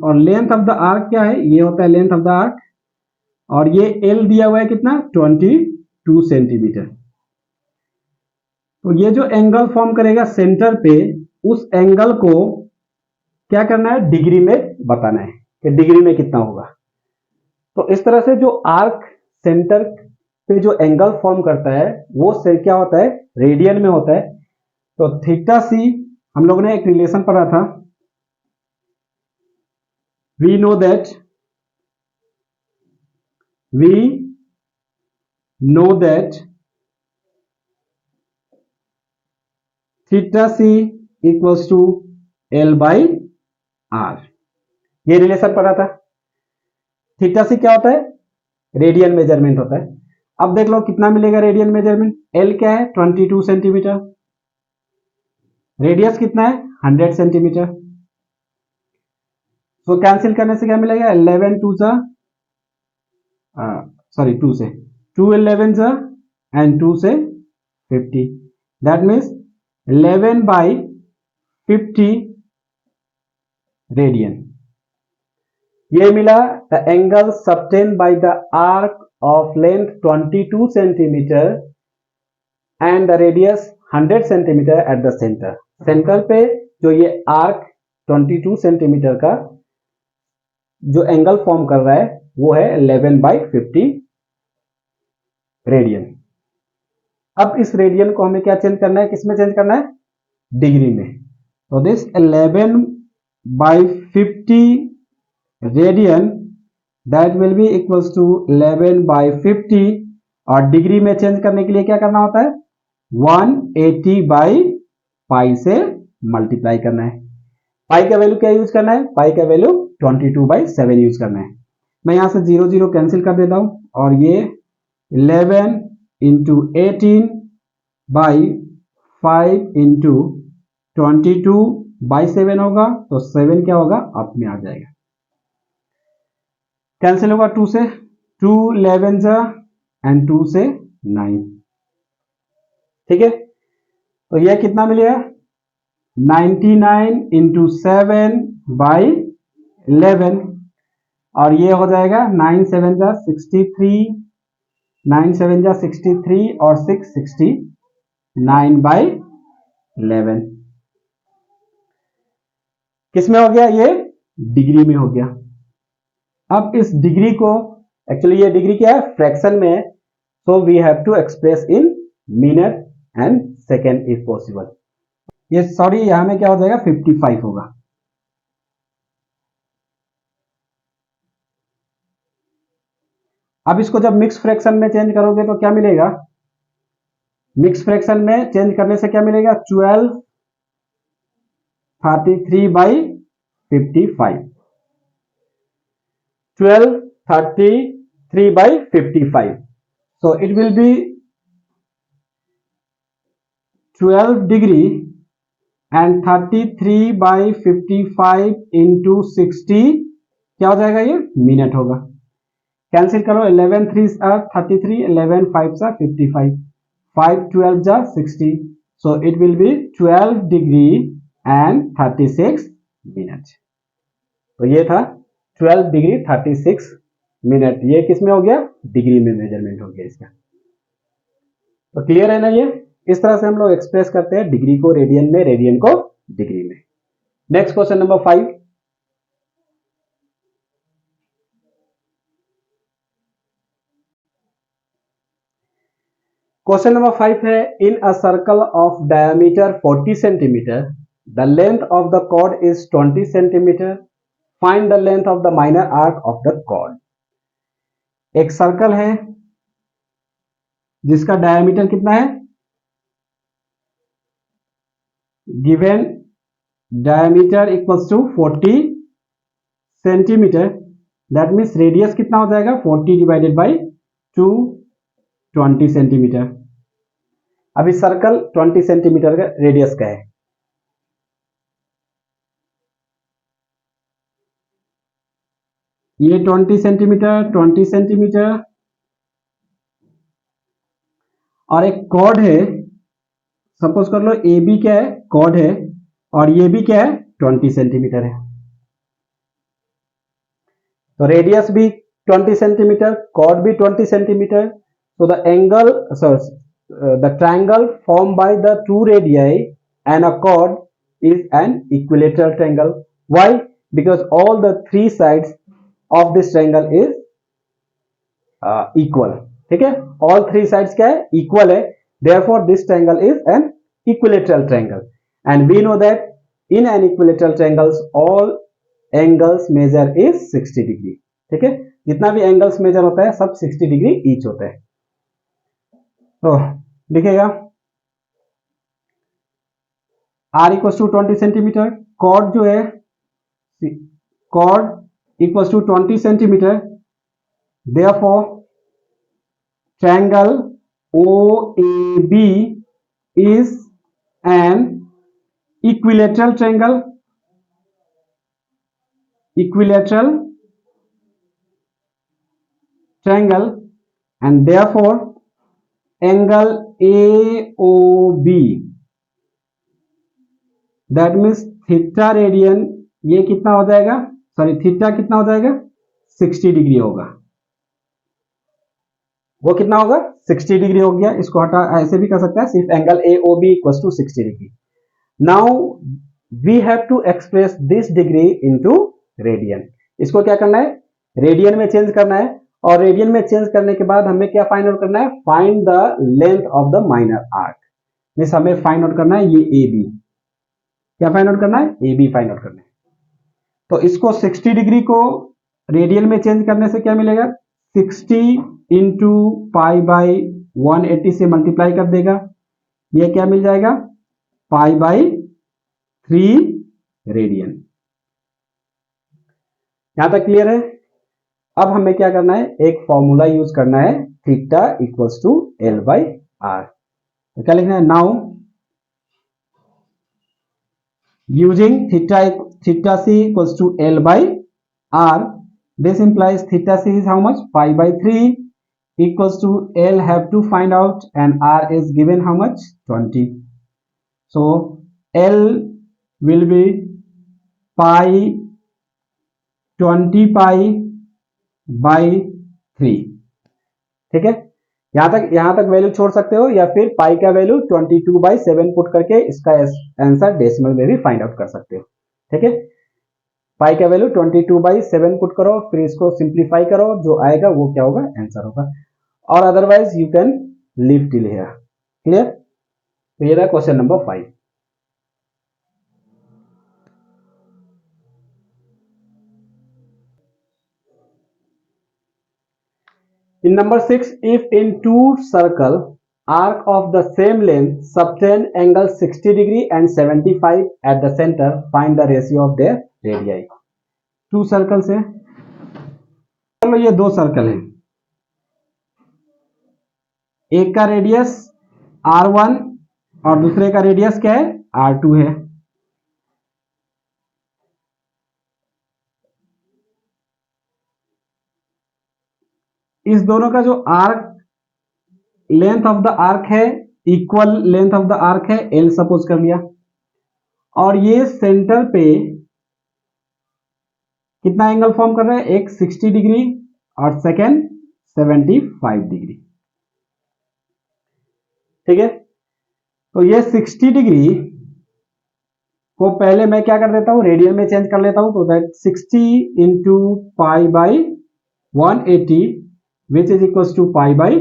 और लेंथ ऑफ द आर्क क्या है, ये होता है लेंथ ऑफ द आर्क, और ये l दिया हुआ है कितना, 22 सेंटीमीटर। तो ये जो एंगल फॉर्म करेगा सेंटर पे, उस एंगल को क्या करना है, डिग्री में बताना है कि डिग्री में कितना होगा। तो इस तरह से जो आर्क सेंटर पे जो एंगल फॉर्म करता है वो से क्या होता है, रेडियन में होता है। तो थीटा सी हम लोगों ने एक रिलेशन पढ़ा था, we know that theta C equals to L by R, ये रिलेशन पढ़ा था। थीटा सी क्या होता है, रेडियन मेजरमेंट होता है। अब देख लो कितना मिलेगा रेडियन मेजरमेंट, एल क्या है 22 सेंटीमीटर, रेडियस कितना है 100 सेंटीमीटर। तो कैंसिल करने से क्या मिलेगा, 11 2 जा सॉरी 2 से 2 11 एंड 2 से 50, दैट मीन्स 11/50 रेडियन। ये मिला the angle subtend by the arc of length 22 centimetre and the radius 100 centimetre at the centre. Centre पे जो ये आर्क 22 सेंटीमीटर का जो एंगल फॉर्म कर रहा है वो है 11/50 रेडियन। अब इस रेडियन को हमें क्या चेंज करना है, किसमें चेंज करना है, डिग्री में। तो this 11/50 radian that will be equals to 11/50 और डिग्री में चेंज करने के लिए क्या करना होता है, 180/पाई से मल्टीप्लाई करना है। पाई का वैल्यू क्या यूज करना है, पाई का वैल्यू 22/7 यूज करना है। मैं यहां से 0 0 कैंसिल कर देता हूं और ये 11 इंटू 18/5 इंटू 22/7 होगा, तो 7 क्या होगा, अप में आ जाएगा। कैंसिल होगा 2 से, 2 11 एंड 2 से 9, ठीक है। तो यह कितना मिलेगा, 99 इंटू 7/11 और ये हो जाएगा 9 7 जा 63, 9 7 जा 63 और 6 69/11। किसमें हो गया, ये डिग्री में हो गया। अब इस डिग्री को, एक्चुअली ये डिग्री क्या है, फ्रैक्शन में है, so we have to express in minute and second if possible. ये सॉरी यहां में क्या हो जाएगा, 55 होगा। अब इसको जब मिक्स फ्रैक्शन में चेंज करोगे तो क्या मिलेगा, मिक्स फ्रैक्शन में चेंज करने से क्या मिलेगा, 1233/55, 1233/55, so it will be 12 degree and 33/55 into 60 क्या हो जाएगा, ये मिनट होगा। कैंसिल करो, 11 3 33, 11 5 55, 5 12 जा 60, so it will be 12 degree and 36 minute. तो ये था 12 डिग्री 36 मिनट। ये किसमें हो गया, डिग्री में मेजरमेंट हो गया इसका। तो क्लियर है ना, ये इस तरह से हम लोग एक्सप्रेस करते हैं डिग्री को रेडियन में, रेडियन को डिग्री में। Next question number 5, question number 5 है, in a circle of diameter 40 centimetre the length of the chord is 20 centimetre, find the length of the minor arc of the chord. एक circle है जिसका diameter कितना है, given diameter equals to 40 centimetre, that means radius कितना हो जाएगा, 40 divided by 2 20 centimetre. अभी circle 20 centimetre का रेडियस का है, ये 20 सेंटीमीटर 20 सेंटीमीटर और एक कॉर्ड है, सपोज कर लो ए बी क्या है, कॉर्ड है और ये भी क्या है, 20 सेंटीमीटर है। तो रेडियस भी 20 सेंटीमीटर, कॉर्ड भी 20 centimetre. So the angle, the triangle formed by the two radii and a chord is an equilateral triangle. Why? Because all the three sides of this triangle is equal. ठीक है, all three sides क्या है, equal है, therefore this triangle is an equilateral triangle. And we know that in an equilateral triangles all angles measure is 60 degree. ठीक है, जितना भी angles major होता है सब 60 डिग्री ईच होता है। तो लिखेगा R equals to 20 centimetre, chord जो है chord equals to 20 centimetre, therefore triangle OAB is an equilateral triangle, equilateral triangle, and therefore angle AOB, that means theta radian, ये कितना हो जाएगा, सॉरी थीटा कितना हो जाएगा, 60 डिग्री होगा। वो कितना होगा, 60 डिग्री हो गया। इसको हटा, ऐसे भी कर सकता है, सिर्फ angle AOB equals to 60 degree. Now we have to express this degree into radian. इसको क्या करना है, रेडियन में चेंज करना है, और रेडियन में चेंज करने के बाद हमें क्या फाइंड आउट करना है, find the length of the minor arc. Means हमें फाइंड आउट करना है ये AB, क्या फाइंड आउट करना है, AB फाइंड आउट करना है। तो इसको 60 डिग्री को रेडियन में चेंज करने से क्या मिलेगा, 60 इंटू पाई बाई 180 से मल्टीप्लाई कर देगा, ये क्या मिल जाएगा, पाई बाई 3 रेडियन। यहां तक क्लियर है। अब हमें क्या करना है, एक फॉर्मूला यूज करना है, theta equals to L by R. तो क्या लिखना है, now using theta C equals to L by R, this implies theta C is how much, pi by 3 equals to L have to find out, and R is given how much, 20. So L will be pi 20 pi by 3। ठीक है, यहां तक value छोड़ सकते हो, या फिर पाई का वैल्यू 22/7 पुट करके इसका आंसर डेसिमल में भी फाइंड आउट कर सकते हो। ठीक है, पाई का वैल्यू 22/7 पुट करो, फिर इसको सिंप्लीफाई करो, जो आएगा वो क्या होगा, आंसर होगा। और otherwise you can leave till here. Clear. तो ये रहा question number 5। In number 6, if in two circle arc of the same length subtend angle 60 degree and 75 at the center, find the ratio of their radii। To circles है, चलो ये दो circle है, एक का रेडियस R1 और दूसरे का रेडियस क्या है, R2 है। इस दोनों का जो arc, length of the arc है, equal length of the arc है L सपोज कर लिया, और ये सेंटर पे कितना एंगल फॉर्म कर रहा है, एक 60 डिग्री और सेकेंड 75 डिग्री। ठीक है, तो ये 60 डिग्री को पहले मैं क्या कर देता हूं, रेडियन में चेंज कर लेता हूं। तो that 60 into pi by 180 which is equal to pi by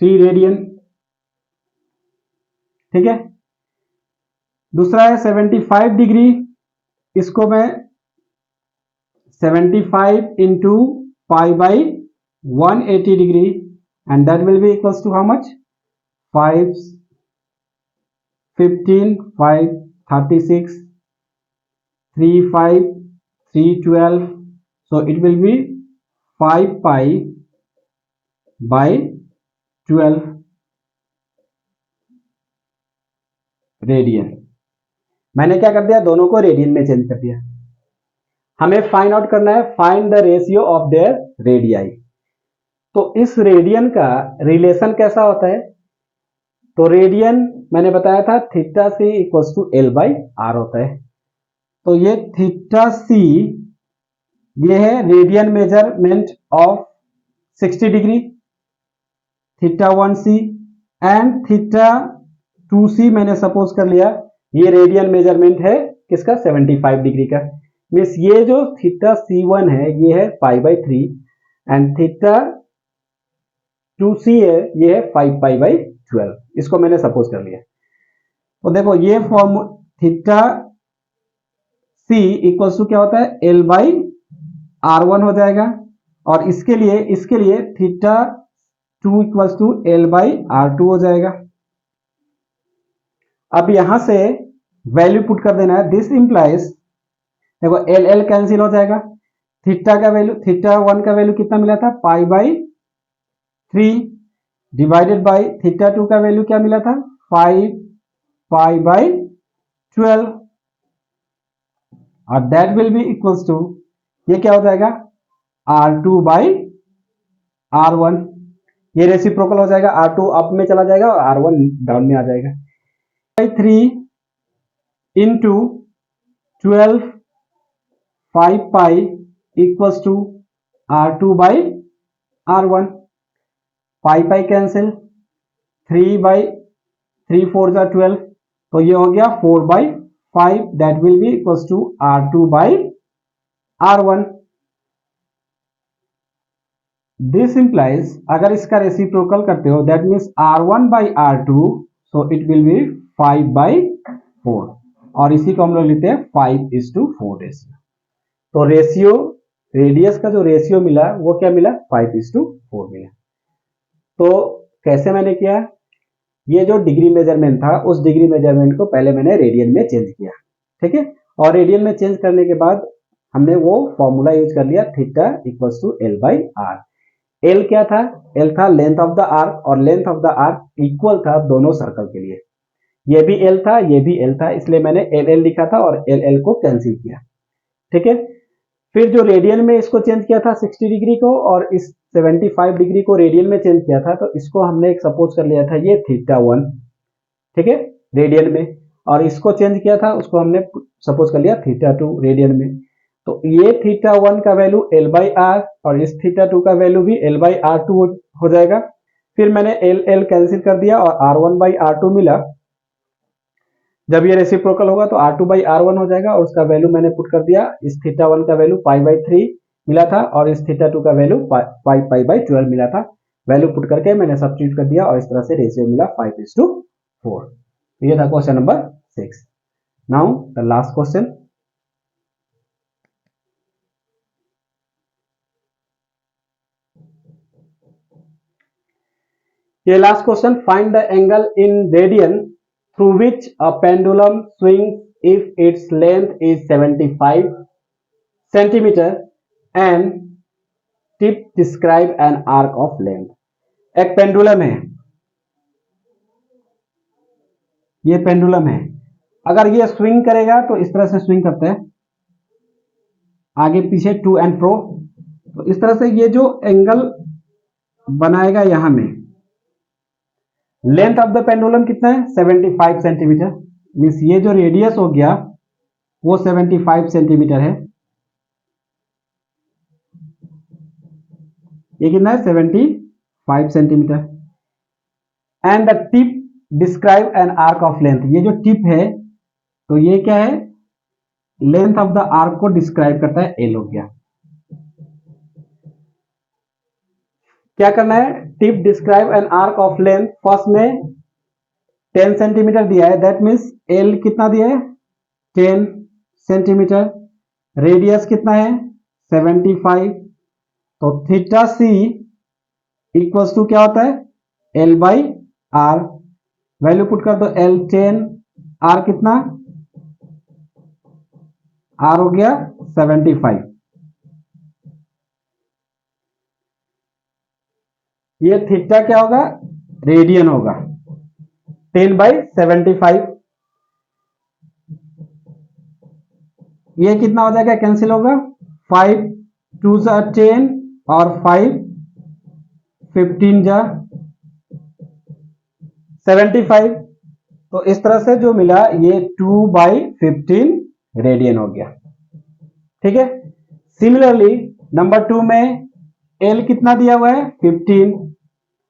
3 radian. ठीक है, दूसरा है 75 डिग्री, इसको मैं 75 into pi by 180 degree, and that will be equal to how much, 5 15 5 36 3 5 3 12, so it will be 5 pi by 12 radian. मैंने क्या कर दिया, दोनों को रेडियन में चेंज कर दिया। हमें फाइंड आउट करना है, find the ratio of their radii. तो इस रेडियन का रिलेशन कैसा होता है, तो रेडियन मैंने बताया था theta C equals to L by R होता है। तो ये थीटा सी, ये है radian measurement of 60 degree, theta 1C, एंड थीटा 2C मैंने सपोज कर लिया ये रेडियन मेजरमेंट है किसका, 75 डिग्री का। मीन्स ये जो थीटा C1 है ये है पाई बाई 3, एंड थीटा 2C है ये है 5 पाई बाई 12। इसको मैंने सपोज कर लिया। तो देखो ये form theta C equals to क्या होता है, L बाई R1 हो जाएगा, और इसके लिए theta 2 equals to L by R2 हो जाएगा। अब यहां से वैल्यू पुट कर देना है, दिस इंप्लाइज, देखो L कैंसिल हो जाएगा, थीटा का वैल्यू, थीटा 1 का वैल्यू कितना मिला था, पाई बाई 3 डिवाइडेड बाई थीटा 2 का वैल्यू क्या मिला था, 5 पाई बाई 12, और that will be equals to, ये क्या हो जाएगा, R2 बाई R1, ये रेसिप्रोकल हो जाएगा, R2 अप में चला जाएगा और R1 डाउन में आ जाएगा। 3 into 12 5 pi equals to R2 by R1, pi pi cancel, 3 by 3 4 जा 12, तो ये हो गया 4 by 5, that will be equals to R2 by R1। This implies, अगर इसका रेसिप्रोकल करते हो that means R1 by R2, so it will be 5 by 4, और इसी को हम लोग लेते हैं 5:4 रेशियो। तो रेशियो, रेडियस का जो रेशियो मिला वो क्या मिला, 5:4 मिला। तो कैसे मैंने किया, ये जो डिग्री मेजरमेंट था उस डिग्री मेजरमेंट को पहले मैंने रेडियन में चेंज किया, ठीक है, और रेडियन में चेंज करने के बाद हमने वो फॉर्मूला यूज कर लिया, theta equals to L by R. L क्या था, एल था लेंथ ऑफ द आर्क, और length of the arc equal था दोनों सर्कल के लिए, ये भी एल था ये भी एल था, इसलिए मैंने एल एल लिखा था और एल एल को कैंसिल किया, ठीक है। फिर जो रेडियन में इसको चेंज किया था 60 डिग्री को, और इस 75 डिग्री को रेडियन में चेंज किया था, तो इसको हमने एक सपोज कर लिया था ये θ1, ठीक है, रेडियन में, और इसको चेंज किया था उसको हमने सपोज कर लिया θ2 रेडियन में। तो ये θ1 का वैल्यू L बाई आर और इस θ2 का वैल्यू भी L बाई R2 हो जाएगा। फिर मैंने L L कैंसिल कर दिया और R1 बाई R2 मिला, जब ये रेसिप्रोकल होगा तो R2 बाई R1 हो जाएगा, और उसका वैल्यू मैंने पुट कर दिया, इस θ1 का वैल्यू π/3 मिला था और इस θ2 का वैल्यू π/12 मिला था, वैल्यू पुट करके मैंने सब्स्टिट्यूट कर दिया और इस तरह से रेशियो मिला 5:4। ये था question number 6। Now the last question, ये last question, find the angle in radian through which a pendulum swings if its length is 75 centimeter and tip describe an arc of length। एक pendulum है, ये pendulum है, अगर ये swing करेगा तो इस तरह से स्विंग करता है, आगे पीछे टू एंड फ्रो, तो इस तरह से ये जो एंगल बनाएगा यहां में, लेंथ ऑफ द पेंडुलम कितना है 75 सेंटीमीटर, मीन्स ये जो रेडियस हो गया वो 75 सेंटीमीटर है, ये कितना है 75 centimetre. And the tip describe N arc of length, ये जो टिप है तो ये क्या है, लेंथ ऑफ द आर्क को डिस्क्राइब करता है, एल हो गया। क्या करना है, tip describe N arc of length, first में 10 सेंटीमीटर दिया है, दैट मीन्स एल कितना दिया है 10 सेंटीमीटर, रेडियस कितना है 75, तो थीटा सी इक्वल्स टू क्या होता है L by R, value put कर दो, एल 10, आर कितना, आर हो गया 75, ये थीटा क्या होगा रेडियन होगा, 10/75, ये कितना हो जाएगा कैंसिल होगा, 5 2 जा 10 और 5 15 जा 75, तो इस तरह से जो मिला ये 2/15 रेडियन हो गया, ठीक है। सिमिलरली नंबर 2 में एल कितना दिया हुआ है 15,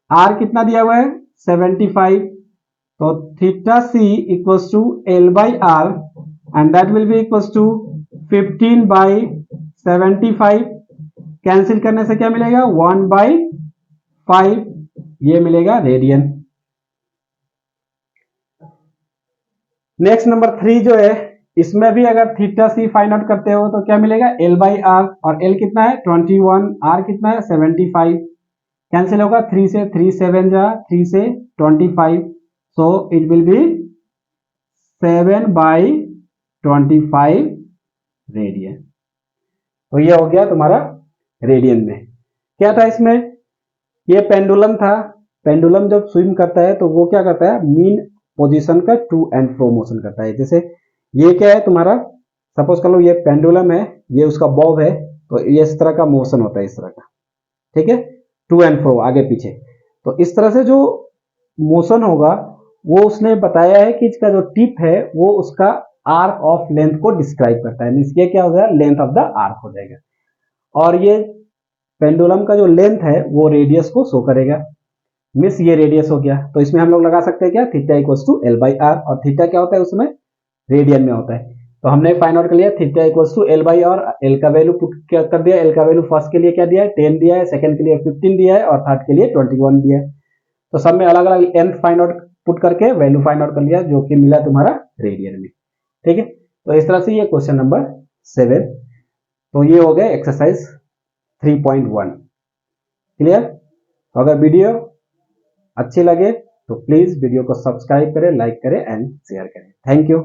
आर कितना दिया हुआ है 75, तो theta C equals to L by R and that will be equals to 15/75, cancel करने से क्या मिलेगा 1/5, ये मिलेगा रेडियन। नेक्स्ट नंबर 3 जो है, इसमें भी अगर थीटा सी फाइंड आउट करते हो तो क्या मिलेगा एल बाई आर, और एल कितना है 21, आर कितना है 75, कैंसिल होगा 3 से 3 7 जा 3 से 25, सो इट विल बी 7/25 रेडियन। तो ये हो गया तुम्हारा रेडियन में। क्या था इसमें, ये पेंडुलम था, पेंडुलम जब स्विम करता है तो वो क्या करता है मीन पोजीशन का टू एंड फ्रो मोशन करता है। जैसे ये क्या है तुम्हारा, सपोज कर लो ये पेंडुलम है, ये उसका बॉब है, तो ये इस तरह का मोशन होता है, इस तरह का, ठीक है, टू एंड फ्रो, आगे पीछे। तो इस तरह से जो मोशन होगा वो उसने बताया है कि इसका जो टिप है वो उसका आर्क ऑफ लेंथ को डिस्क्राइब करता है। मीन्स ये क्या हो जाएगा, लेंथ ऑफ द आर्क हो जाएगा। और ये पेंडुलम का जो लेंथ है वो रेडियस को शो करेगा। मिस ये रेडियस हो गया, तो इसमें हम लोग लगा सकते हैं क्या, theta equals to L by R. और थीटा क्या होता है उसमें, रेडियन में होता है। तो हमने फाइंड आउट कर लिया theta equals to L by R. L का वैल्यू पुट कर दिया। एल का वैल्यू फर्स्ट के लिए क्या दिया है, 10 दिया है, सेकंड के लिए 15 दिया है और थर्ड के लिए 21 दिया है। तो सब में अलग अलग लेंथ फाइंड आउट पुट करके वैल्यू फाइंड आउट कर लिया, जो कि मिला तुम्हारा रेडियन में। ठीक है, तो इस तरह से ये क्वेश्चन नंबर 7। तो ये हो गया एक्सरसाइज 3.1। क्लियर। तो अगर वीडियो अच्छी लगे तो प्लीज वीडियो को सब्सक्राइब करें, लाइक करें एंड शेयर करें। Thank you.